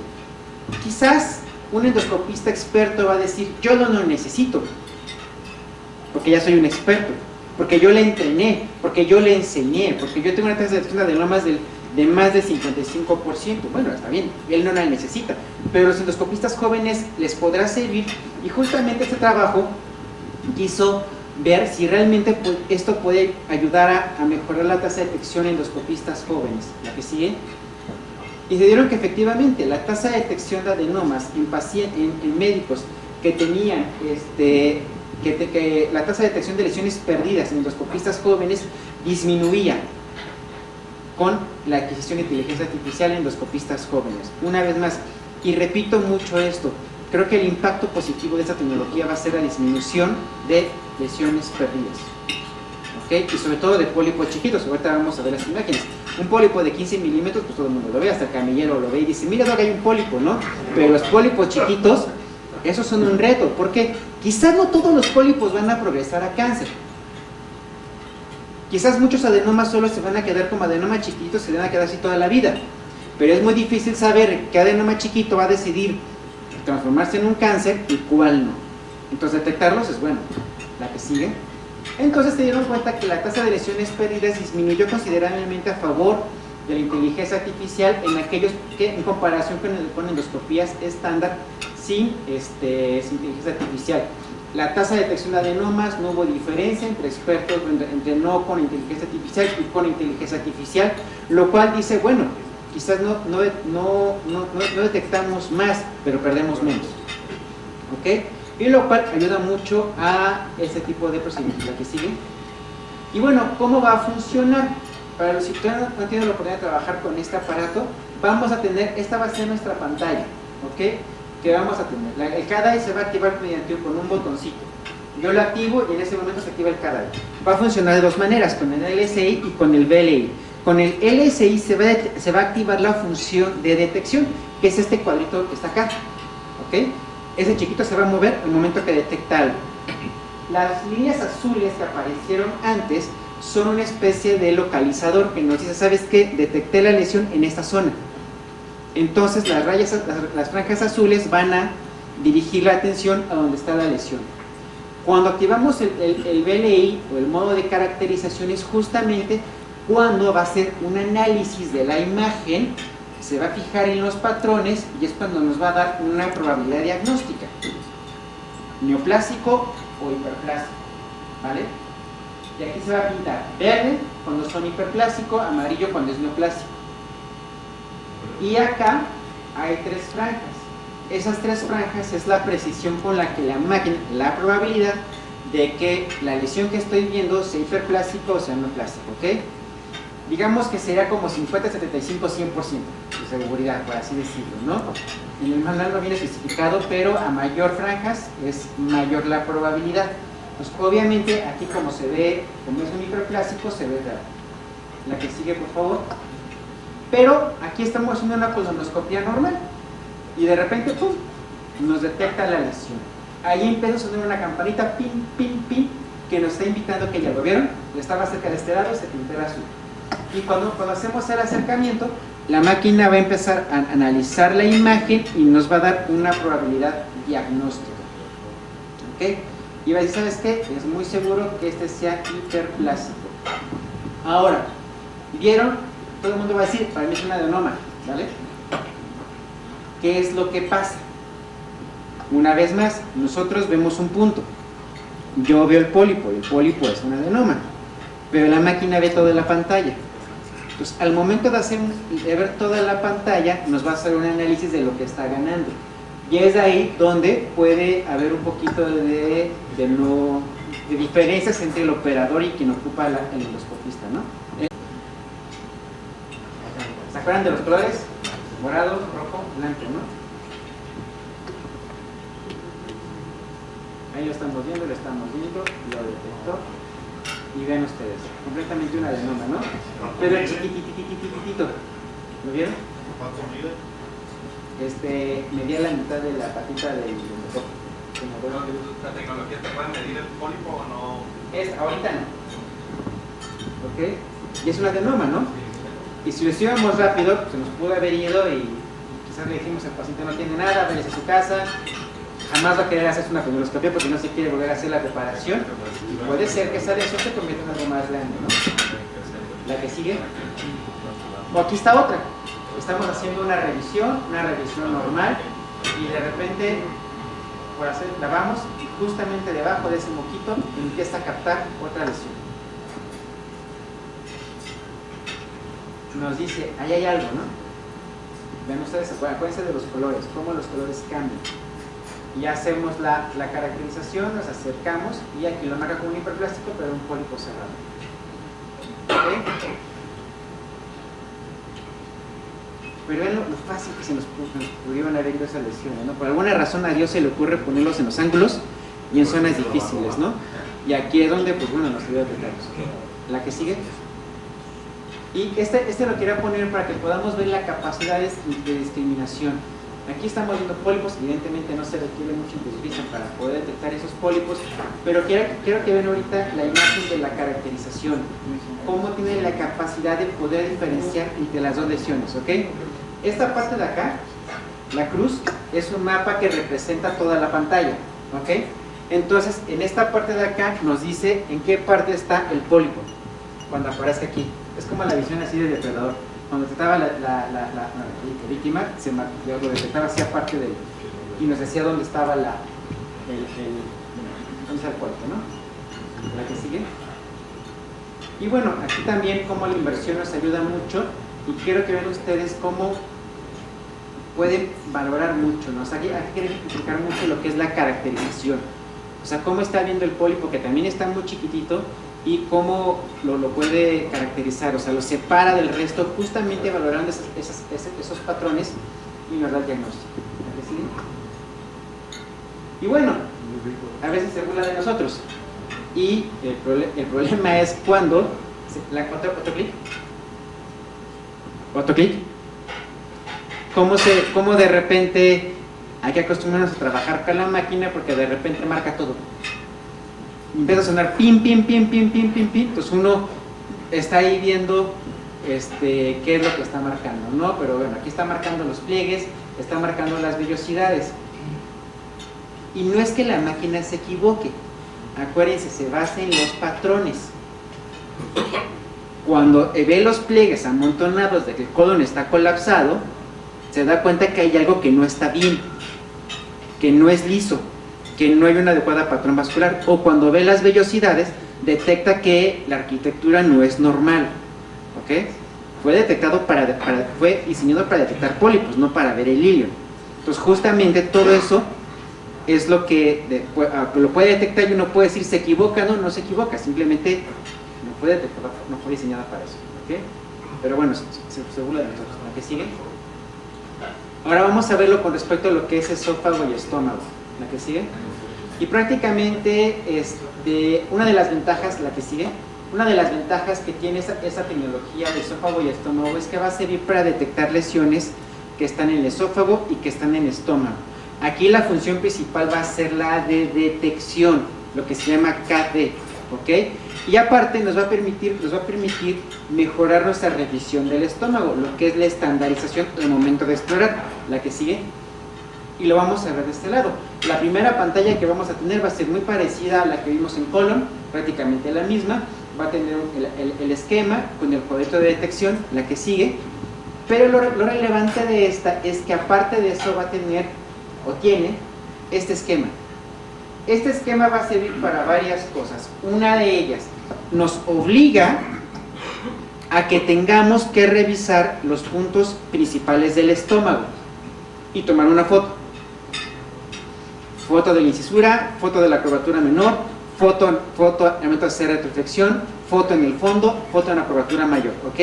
Quizás un endoscopista experto va a decir, yo no lo necesito, porque ya soy un experto, porque yo le entrené, porque yo le enseñé, porque yo tengo una tasa de detección de adenomas de más del 55%. Bueno, está bien, él no la necesita, pero los endoscopistas jóvenes les podrá servir, y justamente este trabajo quiso ver si realmente esto puede ayudar a mejorar la tasa de detección en endoscopistas jóvenes. ¿La que sigue? Y se dieron que efectivamente la tasa de detección de adenomas en médicos que tenían que la tasa de detección de lesiones perdidas en endoscopistas jóvenes disminuía con la adquisición de inteligencia artificial en endoscopistas jóvenes. Una vez más, y repito mucho esto, creo que el impacto positivo de esta tecnología va a ser la disminución de lesiones perdidas, ¿ok? Y sobre todo de pólipos chiquitos. Ahorita vamos a ver las imágenes. Un pólipo de 15 milímetros, pues todo el mundo lo ve, hasta el camillero lo ve y dice, mira, Doc, hay un pólipo, ¿no? Pero los pólipos chiquitos, esos son un reto, porque quizás no todos los pólipos van a progresar a cáncer. Quizás muchos adenomas solo se van a quedar como adenomas chiquitos, se van a quedar así toda la vida. Pero es muy difícil saber qué adenoma chiquito va a decidir transformarse en un cáncer y cuál no. Entonces detectarlos es bueno. La que sigue. Entonces se dieron cuenta que la tasa de lesiones perdidas disminuyó considerablemente a favor de la inteligencia artificial en aquellos que en comparación con endoscopías estándar sin inteligencia artificial. La tasa de detección de adenomas, no hubo diferencia entre expertos, entre no con inteligencia artificial y con inteligencia artificial, lo cual dice, bueno, quizás no detectamos más, pero perdemos menos. ¿Ok? Y lo cual ayuda mucho a este tipo de procedimientos. La que sigue. Y bueno, ¿cómo va a funcionar? Para los que no tienen la oportunidad de trabajar con este aparato, vamos a tener, esta va a ser nuestra pantalla, ¿ok? Que vamos a tener. El CADAI se va a activar mediante con un botoncito. Yo lo activo y en ese momento se activa el CADAI. Va a funcionar de dos maneras, con el LSI y con el VLI. Con el LSI se va a activar la función de detección, que es este cuadrito que está acá, ¿ok? Ese chiquito se va a mover al momento que detecta algo. Las líneas azules que aparecieron antes son una especie de localizador que nos dice, ¿sabes qué? Detecté la lesión en esta zona. Entonces las franjas azules van a dirigir la atención a donde está la lesión. Cuando activamos el VLI o el modo de caracterización es justamente cuando va a hacer un análisis de la imagen, se va a fijar en los patrones y es cuando nos va a dar una probabilidad diagnóstica. Neoplásico o hiperplásico, ¿vale? Y aquí se va a pintar verde cuando son hiperplásico, amarillo cuando es neoplásico. Y acá hay tres franjas. Esas tres franjas es la precisión con la que la máquina, la probabilidad de que la lesión que estoy viendo sea hiperplásico o sea neoplásico, ¿ok? Digamos que sería como 50, 75, 100% de seguridad, por así decirlo, ¿no? En el manual no viene especificado, pero a mayor franjas es mayor la probabilidad. Pues obviamente aquí como se ve, como es un hiperplásico, se ve raro. La que sigue, por favor. Pero aquí estamos haciendo una colonoscopia normal y de repente, ¡pum!, nos detecta la lesión. Ahí empieza a sonar una campanita, pin, pin, pin, que nos está invitando que ya lo vieron, estaba cerca de este lado, se pintó el azul. Y cuando hacemos el acercamiento, la máquina va a empezar a analizar la imagen y nos va a dar una probabilidad diagnóstica. ¿Ok? Y va a decir, ¿sabes qué? Es muy seguro que este sea hiperplásico. Ahora, ¿vieron? Todo el mundo va a decir, para mí es un adenoma, ¿vale? ¿Qué es lo que pasa? Una vez más, nosotros vemos un punto. Yo veo el pólipo es un adenoma, pero la máquina ve toda la pantalla. Entonces, al momento de ver toda la pantalla, nos va a hacer un análisis de lo que está ganando. Y es ahí donde puede haber un poquito de diferencias entre el operador y quien ocupa el endoscopista, ¿no? ¿Se acuerdan de los colores? Morado, rojo, blanco, ¿no? Ahí lo estamos viendo, lo detectó. Y ven ustedes, completamente un adenoma, ¿no? Pero chiquitititititito. ¿Lo vieron? Medía la mitad de la patita del motor. ¿La tecnología te puede medir el pólipo o no? Ahorita no. ¿Ok? Y es un adenoma, ¿no? Y si lo hiciéramos rápido, se nos pudo haber ido y quizás le dijimos al paciente no tiene nada, váyase a su casa. Jamás va a querer hacerse una colonoscopia porque no se quiere volver a hacer la reparación. Y puede ser que esa lesión se convierta en algo más grande, ¿no? La que sigue. O aquí está otra. Estamos haciendo una revisión normal y de repente la vamos y justamente debajo de ese moquito empieza a captar otra lesión. Nos dice, ahí hay algo, ¿no? Ven ustedes, acuérdense de los colores, cómo los colores cambian. Y hacemos la caracterización, nos acercamos y aquí lo marca como un hiperplástico, pero un pólipo cerrado. ¿Okay? Pero ven lo fácil que se nos pudieron haber ido esas lesiones, ¿no? Por alguna razón a Dios se le ocurre ponerlos en los ángulos y en zonas difíciles, ¿no? Y aquí es donde, pues bueno, nos ayuda a detectarlos. La que sigue. Y este lo quería poner para que podamos ver la capacidad de discriminación. Aquí estamos viendo pólipos, evidentemente no se requiere mucha inteligencia para poder detectar esos pólipos, pero quiero que vean ahorita la imagen de la caracterización, cómo tiene la capacidad de poder diferenciar entre las dos lesiones, ¿ok? Esta parte de acá, la cruz, es un mapa que representa toda la pantalla, ¿ok? Entonces, en esta parte de acá nos dice en qué parte está el pólipo, cuando aparece aquí. Es como la visión así de depredador. Cuando detectaba la víctima, lo detectaba hacia parte de él y nos decía dónde estaba dónde está el pólipo, ¿no? ¿La que sigue? Y bueno, aquí también como la inversión nos ayuda mucho y quiero que vean ustedes cómo pueden valorar mucho, ¿no? O sea, aquí quiero explicar mucho lo que es la caracterización. O sea, cómo está viendo el pólipo, que también está muy chiquitito, y cómo lo puede caracterizar, o sea, lo separa del resto, justamente valorando esos patrones y nos da el diagnóstico. ¿Sí? Y bueno, a veces se burla de nosotros. Y el problema es cuando... ¿Otro clic? ¿Otro clic? ¿Cómo de repente hay que acostumbrarnos a trabajar con la máquina porque de repente marca todo? Empieza a sonar pim, pim, pim, pim, pim, pim, pim. Entonces uno está ahí viendo qué es lo que está marcando, ¿no? Pero bueno, aquí está marcando los pliegues, está marcando las vellosidades. Y no es que la máquina se equivoque. Acuérdense, se basa en los patrones. Cuando ve los pliegues amontonados de que el colon está colapsado, se da cuenta que hay algo que no está bien, que no es liso, que no hay una adecuada patrón vascular, o cuando ve las vellosidades detecta que la arquitectura no es normal, ¿ok? Fue diseñado para detectar pólipos, no para ver el hilio. Entonces justamente todo eso es lo que lo puede detectar y uno puede decir se equivoca, no se equivoca, simplemente no puede detectar, no fue diseñada para eso, ¿ok? Pero bueno, se burla de nosotros. ¿La que sigue? Ahora vamos a verlo con respecto a lo que es esófago y estómago. La que sigue. Y prácticamente una de las ventajas, la que sigue, una de las ventajas que tiene esa tecnología de esófago y estómago es que va a servir para detectar lesiones que están en el esófago y que están en el estómago. Aquí la función principal va a ser la de detección, lo que se llama KD, ¿ok? Y aparte nos va a permitir mejorar nuestra revisión del estómago, lo que es la estandarización al momento de explorar. La que sigue. Y lo vamos a ver de este lado. La primera pantalla que vamos a tener va a ser muy parecida a la que vimos en colon, prácticamente la misma. Va a tener el esquema con el cuadrito de detección, la que sigue. Pero lo relevante de esta es que aparte de eso va a tener, o tiene, este esquema. Este esquema va a servir para varias cosas. Una de ellas nos obliga a que tengamos que revisar los puntos principales del estómago y tomar una foto. Foto de la incisura, foto de la curvatura menor, foto al momento de hacer retroflexión, foto en el fondo, foto en la curvatura mayor, ¿ok?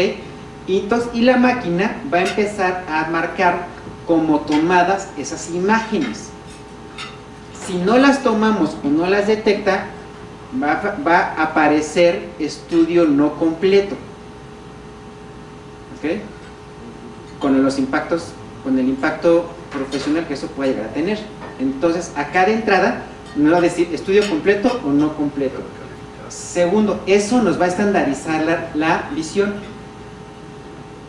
Y la máquina va a empezar a marcar como tomadas esas imágenes. Si no las tomamos o no las detecta, va a aparecer estudio no completo, ¿ok? Con los impactos, con el impacto profesional que eso puede llegar a tener. Entonces, acá de entrada nos va a decir estudio completo o no completo. Segundo, eso nos va a estandarizar la visión.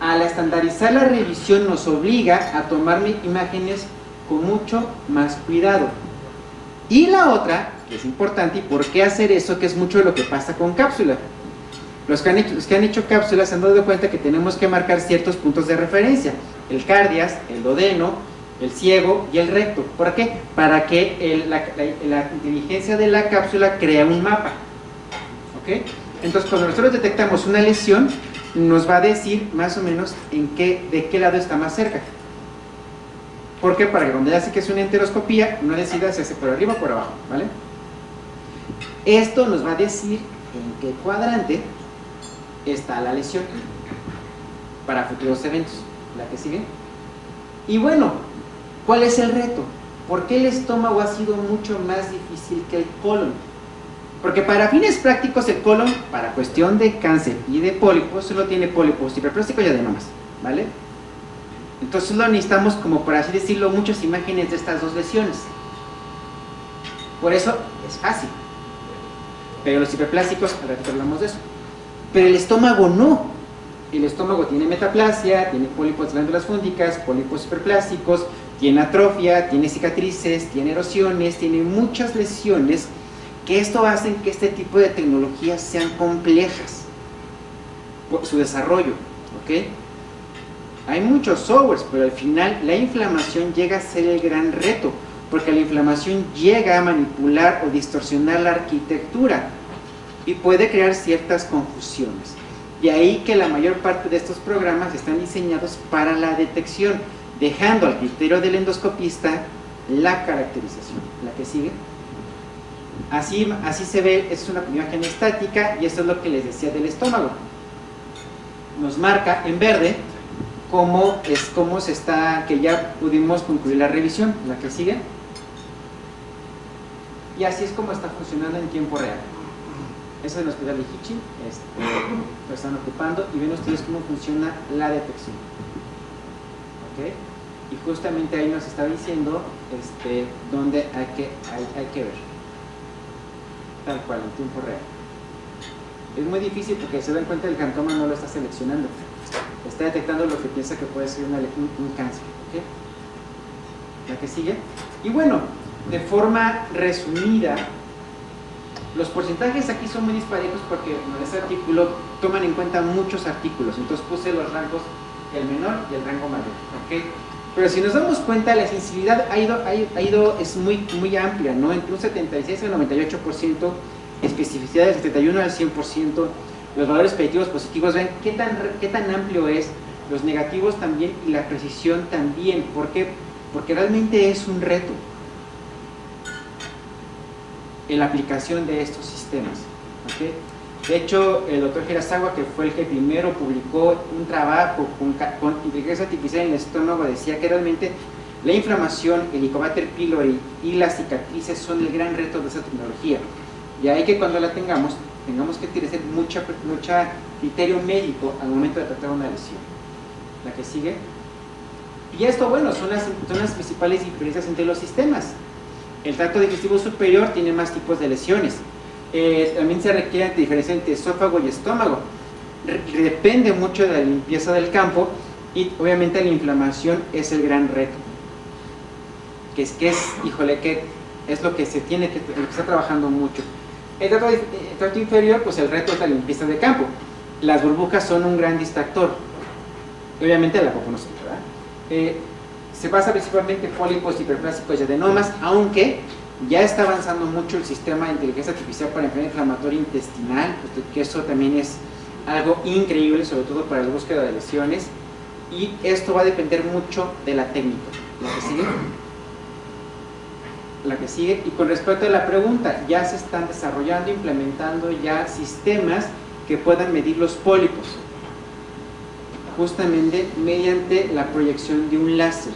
Al estandarizar la revisión nos obliga a tomar imágenes con mucho más cuidado. Y la otra, que es importante, ¿y por qué hacer eso? Que es mucho lo que pasa con cápsula. Los que han hecho cápsulas se han dado cuenta que tenemos que marcar ciertos puntos de referencia. El cardias, el duodeno, el ciego y el recto. ¿Por qué? Para que la inteligencia de la cápsula crea un mapa. ¿Ok? Entonces, cuando nosotros detectamos una lesión, nos va a decir más o menos de qué lado está más cerca. ¿Por qué? Para que cuando ya sé que es una enteroscopía, no decida si hace por arriba o por abajo, ¿vale? Esto nos va a decir en qué cuadrante está la lesión para futuros eventos. La que sigue. Y bueno, ¿cuál es el reto? ¿Por qué el estómago ha sido mucho más difícil que el colon? Porque para fines prácticos el colon, para cuestión de cáncer y de pólipos, solo tiene pólipos hiperplásticos y adenomas, ¿vale? Entonces solo necesitamos, como por así decirlo, muchas imágenes de estas dos lesiones. Por eso es fácil. Pero los hiperplásticos, al ratito hablamos de eso. Pero el estómago no. El estómago tiene metaplasia, tiene pólipos de glándulas fúngicas, pólipos hiperplásticos, tiene atrofia, tiene cicatrices, tiene erosiones, tiene muchas lesiones, que esto hace que este tipo de tecnologías sean complejas por su desarrollo, ¿ok? Hay muchos softwares, pero al final la inflamación llega a ser el gran reto, porque la inflamación llega a manipular o distorsionar la arquitectura y puede crear ciertas confusiones. De ahí que la mayor parte de estos programas están diseñados para la detección, dejando al criterio del endoscopista la caracterización. ¿La que sigue? Así se ve, es una imagen estática y esto es lo que les decía del estómago. Nos marca en verde cómo se está, que ya pudimos concluir la revisión. ¿La que sigue? Y así es como está funcionando en tiempo real. Eso es el hospital de Hitchin, lo están ocupando y ven ustedes cómo funciona la detección. ¿Ok? Y justamente ahí nos está diciendo dónde hay que ver. Tal cual, en tiempo real. Es muy difícil porque se dan cuenta el cantoma no lo está seleccionando. Está detectando lo que piensa que puede ser un cáncer. ¿Ok? La que sigue. Y bueno, de forma resumida, los porcentajes aquí son muy disparejos porque en este artículo toman en cuenta muchos artículos, entonces puse los rangos, el menor y el rango mayor, ¿ok? Pero si nos damos cuenta, la sensibilidad es muy amplia, ¿no? Entre un 76 al 98%, especificidad del 71 al 100%, los valores predictivos positivos, ven qué tan amplio es, los negativos también y la precisión también. ¿Por qué? Porque realmente es un reto en la aplicación de estos sistemas, ¿okay? De hecho, el doctor Hirasawa, que fue el que primero publicó un trabajo con inteligencia artificial en el estómago, decía que realmente la inflamación, el Helicobacter pylori y las cicatrices son el gran reto de esa tecnología. Y ahí que cuando la tengamos que utilizar mucha criterio médico al momento de tratar una lesión. La que sigue. Y esto, bueno, son las principales diferencias entre los sistemas. El tracto digestivo superior tiene más tipos de lesiones. También se requiere diferencia entre esófago y estómago. Depende mucho de la limpieza del campo y obviamente la inflamación es el gran reto. Que es lo que se tiene que está trabajando mucho. El tracto inferior, pues el reto es la limpieza del campo. Las burbujas son un gran distractor. Obviamente la popo no se ¿verdad? Se basa principalmente en pólipos hiperplásticos y adenomas, aunque ya está avanzando mucho el sistema de inteligencia artificial para enfermedad inflamatoria intestinal, que eso también es algo increíble, sobre todo para la búsqueda de lesiones, y esto va a depender mucho de la técnica. La que sigue, y con respecto a la pregunta, ya se están desarrollando, implementando ya sistemas que puedan medir los pólipos, justamente mediante la proyección de un láser.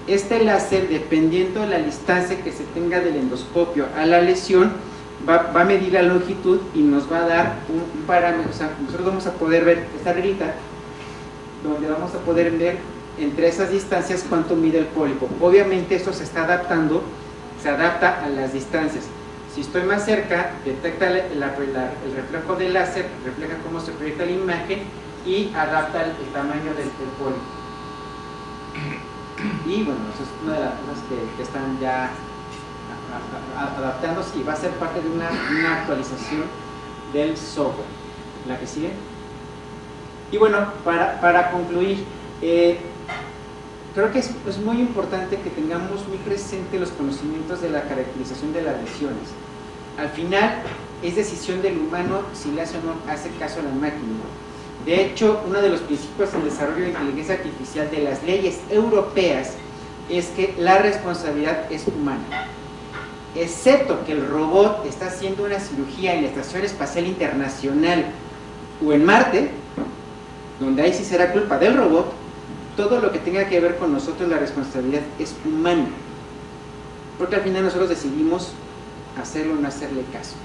Este láser, dependiendo de la distancia que se tenga del endoscopio a la lesión, va a medir la longitud y nos va a dar un parámetro. O sea, nosotros vamos a poder ver esta reglita, donde vamos a poder ver entre esas distancias cuánto mide el pólipo. Obviamente esto se está adaptando, se adapta a las distancias. Si estoy más cerca, detecta el reflejo del láser, refleja cómo se proyecta la imagen y adapta el tamaño del pólipo. Y bueno, eso es una de las cosas que están ya adaptándose y va a ser parte de una actualización del software. La que sigue. Y bueno, para concluir, creo que es muy importante que tengamos muy presente los conocimientos de la caracterización de las lesiones. Al final, es decisión del humano si le hace o no hace caso a la máquina. De hecho, uno de los principios del desarrollo de inteligencia artificial de las leyes europeas es que la responsabilidad es humana. Excepto que el robot está haciendo una cirugía en la Estación Espacial Internacional o en Marte, donde ahí sí será culpa del robot, todo lo que tenga que ver con nosotros, la responsabilidad es humana. Porque al final nosotros decidimos hacerlo o no hacerle caso.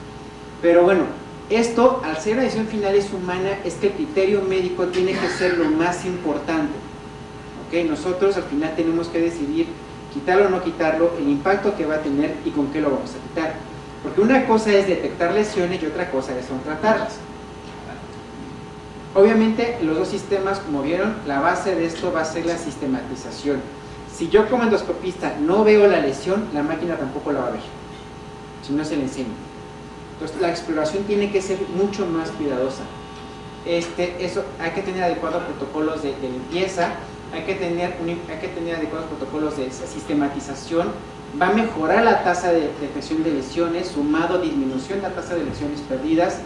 Pero bueno, esto, al ser una decisión final es humana, es que el criterio médico tiene que ser lo más importante. ¿Ok? Nosotros al final tenemos que decidir quitarlo o no quitarlo, el impacto que va a tener y con qué lo vamos a quitar. Porque una cosa es detectar lesiones y otra cosa es tratarlas. Obviamente, los dos sistemas, como vieron, la base de esto va a ser la sistematización. Si yo como endoscopista no veo la lesión, la máquina tampoco la va a ver, si no se le enseña. Entonces, la exploración tiene que ser mucho más cuidadosa. Eso, hay que tener adecuados protocolos de limpieza, hay que tener adecuados protocolos de sistematización. Va a mejorar la tasa de detección de lesiones, sumado a disminución de la tasa de lesiones perdidas,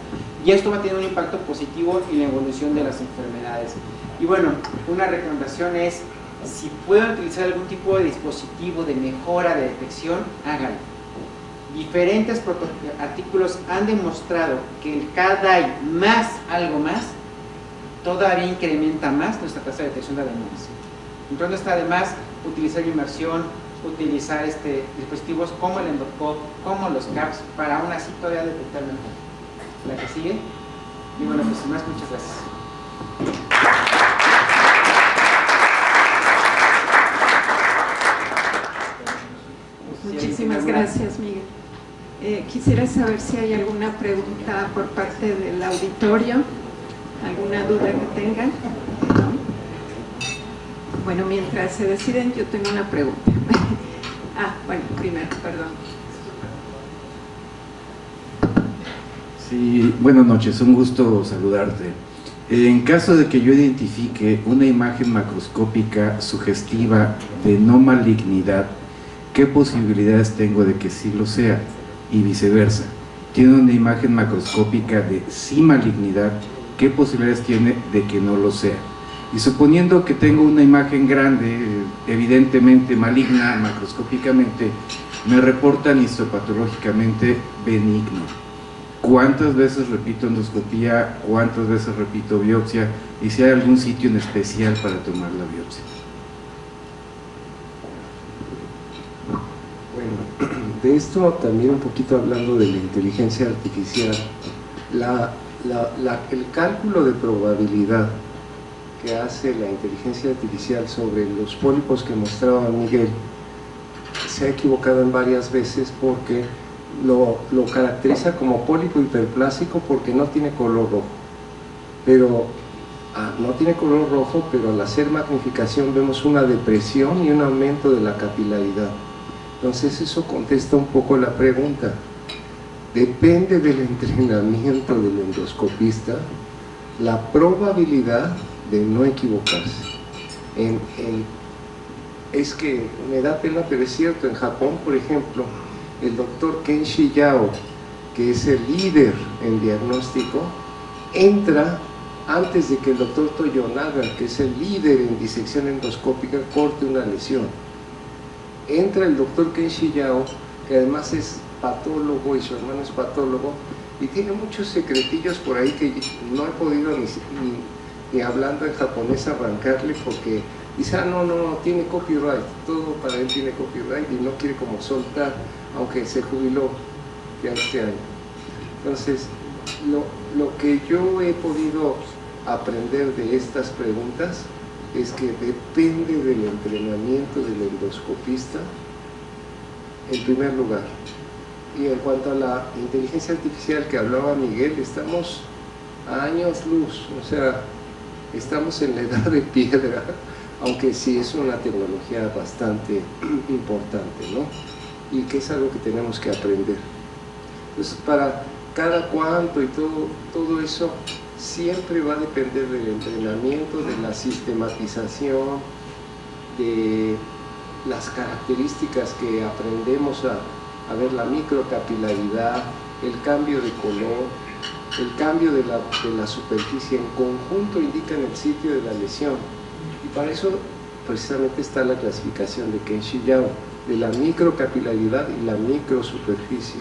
y esto va a tener un impacto positivo en la evolución de las enfermedades. Y bueno, una recomendación es, si pueden utilizar algún tipo de dispositivo de mejora de detección, háganlo. Diferentes artículos han demostrado que el CAD-DAI más algo más todavía incrementa más nuestra tasa de detección de adenomas. Entonces no está de más utilizar inmersión, utilizar dispositivos como el Endoscope, como los CAPS, para aún así todavía detectar mejor. La que sigue. Y bueno, pues sin más, muchas gracias. Muchísimas gracias, Miguel. Quisiera saber si hay alguna pregunta por parte del auditorio, alguna duda que tengan. ¿No? Bueno, mientras se deciden, yo tengo una pregunta. Bueno, primero, perdón. Sí, buenas noches, un gusto saludarte. En caso de que yo identifique una imagen macroscópica sugestiva de no malignidad, ¿qué posibilidades tengo de que sí lo sea? Y viceversa. Tiene una imagen macroscópica de sí malignidad, ¿qué posibilidades tiene de que no lo sea? Y suponiendo que tengo una imagen grande, evidentemente maligna macroscópicamente, me reportan histopatológicamente benigno. ¿Cuántas veces repito endoscopía? ¿Cuántas veces repito biopsia? Y si hay algún sitio en especial para tomar la biopsia. Bueno, de esto también un poquito hablando de la inteligencia artificial, el cálculo de probabilidad que hace la inteligencia artificial sobre los pólipos que mostraba Miguel se ha equivocado en varias veces, porque lo caracteriza como pólipo hiperplásico porque no tiene color rojo, pero no tiene color rojo, pero al hacer magnificación vemos una depresión y un aumento de la capilaridad. Entonces eso contesta un poco la pregunta. Depende del entrenamiento del endoscopista la probabilidad de no equivocarse. Es que me da pena, pero es cierto, en Japón, por ejemplo, el doctor Kenshi Yao, que es el líder en diagnóstico, entra antes de que el doctor Toyonaga, que es el líder en disección endoscópica, corte una lesión. Entra el doctor Kenshi Yao, que además es patólogo y su hermano es patólogo, y tiene muchos secretillos por ahí que no he podido ni hablando en japonés arrancarle, porque dice, no, tiene copyright, todo para él tiene copyright, y no quiere como soltar, aunque se jubiló ya este año. Entonces, lo que yo he podido aprender de estas preguntas es que depende del entrenamiento del endoscopista, en primer lugar. Y en cuanto a la inteligencia artificial que hablaba Miguel, estamos a años luz, o sea, estamos en la edad de piedra, aunque sí es una tecnología bastante importante, ¿no? Y que es algo que tenemos que aprender. Entonces, para cada cuánto y todo eso siempre va a depender del entrenamiento, de la sistematización, de las características que aprendemos a ver, la microcapilaridad, el cambio de color, el cambio de la superficie en conjunto indican el sitio de la lesión. Y para eso precisamente está la clasificación de Kenshi Yao, de la microcapilaridad y la microsuperficie.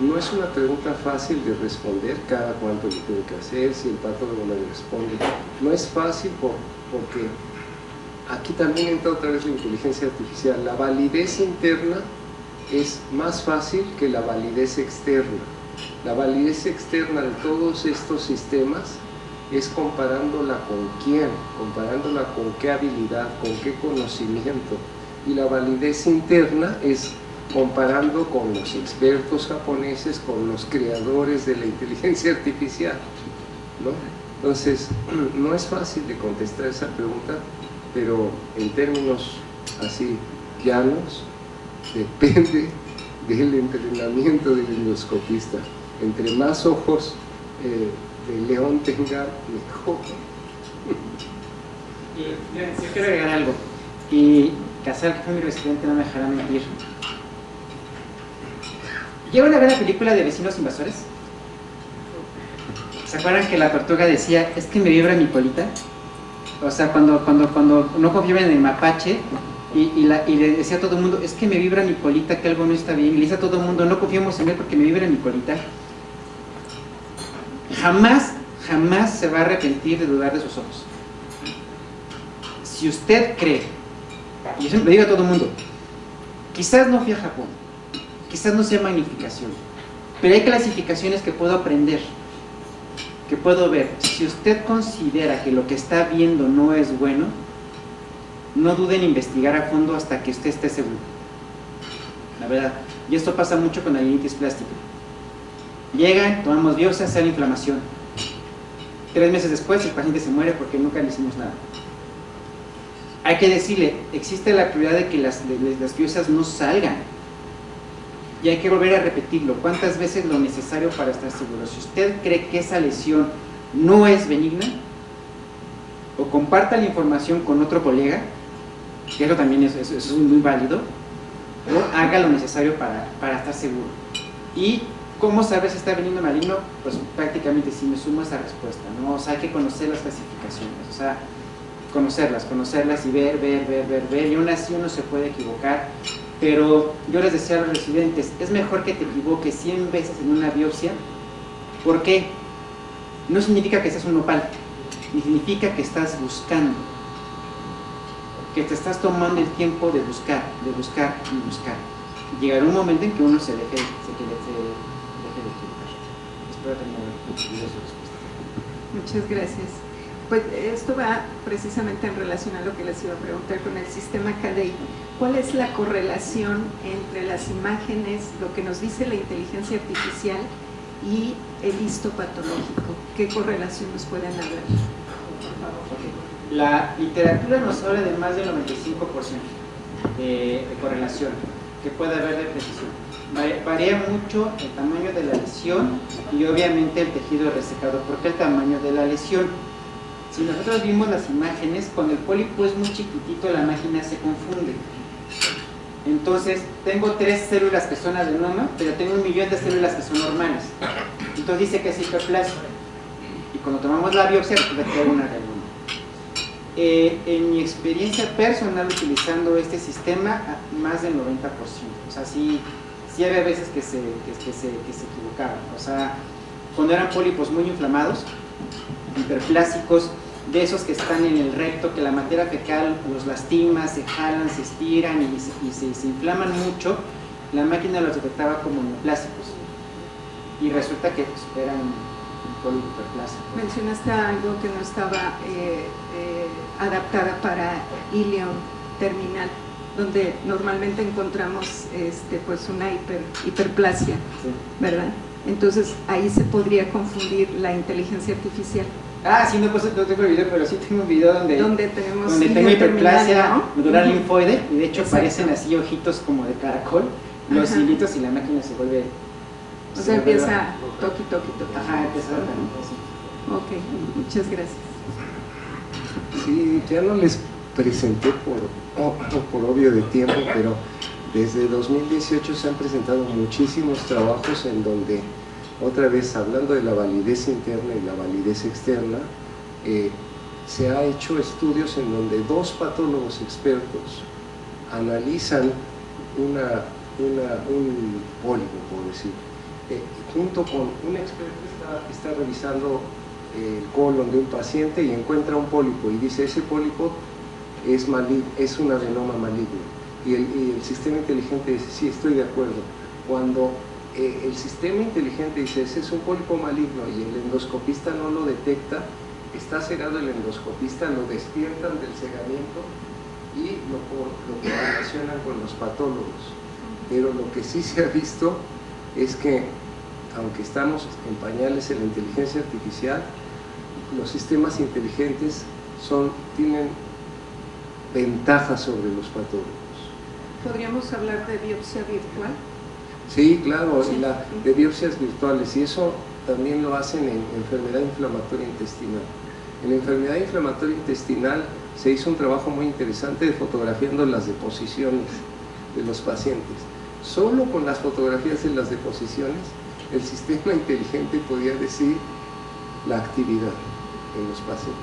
No es una pregunta fácil de responder, cada cuánto lo tengo que hacer, si el patólogo me responde. No es fácil porque aquí también entra otra vez la inteligencia artificial. La validez interna es más fácil que la validez externa. La validez externa de todos estos sistemas es comparándola con quién, comparándola con qué habilidad, con qué conocimiento. Y la validez interna es comparando con los expertos japoneses, con los creadores de la inteligencia artificial, ¿no? Entonces, no es fácil de contestar esa pregunta, pero en términos así llanos, depende del entrenamiento del endoscopista. Entre más ojos el león tenga, mejor. Y yo quiero agregar algo. Y Casal, que fue mi residente, no me dejará mentir. ¿Llegaron a ver la película de Vecinos Invasores? ¿Se acuerdan que la tortuga decía, es que me vibra mi colita? O sea, cuando no confiaban en el mapache y le decía a todo el mundo, es que me vibra mi colita, que algo no está bien. Y le dice a todo el mundo, no confiamos en él porque me vibra mi colita. Jamás se va a arrepentir de dudar de sus ojos. Si usted cree, y yo siempre le digo a todo el mundo, quizás no fui a Japón, quizás no sea magnificación, pero hay clasificaciones que puedo aprender, que puedo ver. Si usted considera que lo que está viendo no es bueno, no dude en investigar a fondo hasta que usted esté seguro. La verdad, y esto pasa mucho con la rinitis plástica. Llegan, tomamos biopsia, sale inflamación. 3 meses después el paciente se muere porque nunca le hicimos nada. Hay que decirle, existe la probabilidad de que las biopsias no salgan. Y hay que volver a repetirlo. ¿Cuántas veces lo necesario para estar seguro? Si usted cree que esa lesión no es benigna, o comparta la información con otro colega, que eso también es muy válido, o haga lo necesario para estar seguro. Y ¿cómo saber si está benigno o maligno? Pues prácticamente si me sumo a esa respuesta, ¿no? O sea, hay que conocer las clasificaciones, o sea, conocerlas y ver, y aún así uno se puede equivocar, pero yo les decía a los residentes, es mejor que te equivoques 100 veces en una biopsia. ¿Por qué? No significa que seas un nopal, ni significa que estás buscando, que te estás tomando el tiempo de buscar. Llegará un momento en que uno se deje de equivocar. Espero tener su respuesta. Muchas gracias. Pues esto va precisamente en relación a lo que les iba a preguntar con el sistema CADEI. ¿Cuál es la correlación entre las imágenes, lo que nos dice la inteligencia artificial y el histopatológico? ¿Qué correlación nos pueden hablar? Okay. La literatura nos habla de más del 95% de correlación que puede haber de precisión. Varía mucho el tamaño de la lesión y obviamente el tejido resecado. ¿Por qué el tamaño de la lesión? Si nosotros vimos las imágenes, cuando el pólipo es muy chiquitito, la máquina se confunde. Entonces, tengo 3 células que son adenoma, pero tengo 1 millón de células que son normales. Entonces dice que es hiperplasia. Y cuando tomamos la biopsia, resulta que hay una adenoma. En mi experiencia personal utilizando este sistema, más del 90%. O sea, sí había veces que se equivocaban. O sea, cuando eran pólipos muy inflamados, hiperplásicos, de esos que están en el recto, que la materia fecal los lastima, se jalan, se estiran y se inflaman mucho, la máquina los detectaba como neoplásicos. Y resulta que eran un pólipo hiperplásico. Mencionaste algo que no estaba adaptada para ileón terminal, donde normalmente encontramos pues una hiperplasia, sí, ¿verdad? Entonces ahí se podría confundir la inteligencia artificial. Ah, sí, no tengo el video, pero sí tengo un video donde tengo hiperplasia, ¿no? Medular linfoide, y de hecho Exacto. Parecen así ojitos como de caracol, los Ajá. hilitos, y la máquina se vuelve... O sea, empieza toqui. Ajá, empieza así. Ok, muchas gracias. Sí, ya no les presenté por obvio de tiempo, pero desde 2018 se han presentado muchísimos trabajos en donde, otra vez hablando de la validez interna y la validez externa, se ha hecho estudios en donde 2 patólogos expertos analizan un pólipo, por decir, junto con un experto está revisando el colon de un paciente y encuentra un pólipo y dice, ese pólipo es un adenoma maligno. y el sistema inteligente dice, sí, estoy de acuerdo. Cuando el sistema inteligente dice, ese es un pólipo maligno y el endoscopista no lo detecta, está cegado el endoscopista, lo despiertan del cegamiento y lo relacionan con los patólogos. Pero lo que sí se ha visto es que, aunque estamos en pañales en la inteligencia artificial, los sistemas inteligentes tienen ventajas sobre los patólogos. ¿Podríamos hablar de biopsia virtual? Sí, claro, Sí. de biopsias virtuales, y eso también lo hacen en enfermedad inflamatoria intestinal. En la enfermedad inflamatoria intestinal se hizo un trabajo muy interesante de fotografiando las deposiciones de los pacientes. Solo con las fotografías de las deposiciones, el sistema inteligente podía decir la actividad en los pacientes.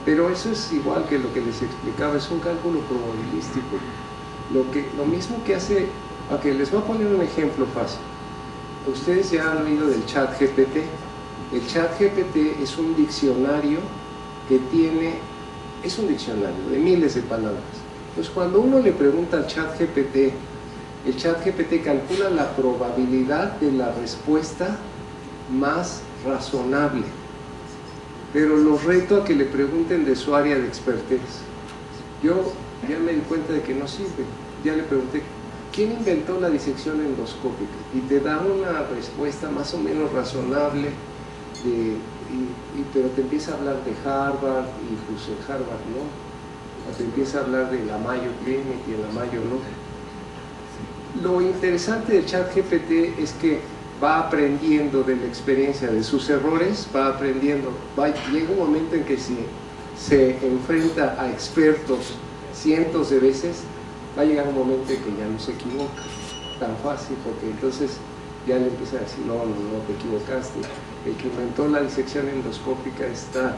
Pero eso es igual que lo que les explicaba, es un cálculo probabilístico. Lo mismo que hace, aunque les voy a poner un ejemplo fácil. Ustedes ya han oído del chat GPT. El chat GPT es un diccionario es un diccionario de miles de palabras. Entonces, cuando uno le pregunta al chat GPT, el chat GPT calcula la probabilidad de la respuesta más razonable. Pero los reto a que le pregunten de su área de expertise. Yo ya me di cuenta de que no sirve. Ya le pregunté, ¿quién inventó la disección endoscópica? Y te da una respuesta más o menos razonable, pero te empieza a hablar de Harvard, y pues en Harvard no. O te empieza a hablar de la Mayo Clinic y en la Mayo no. Lo interesante del chat GPT es que va aprendiendo de la experiencia, de sus errores, va aprendiendo. Llega un momento en que si se enfrenta a expertos cientos de veces, va a llegar un momento en que ya no se equivoca tan fácil, porque entonces ya le empieza a decir, no te equivocaste. El que inventó la disección endoscópica está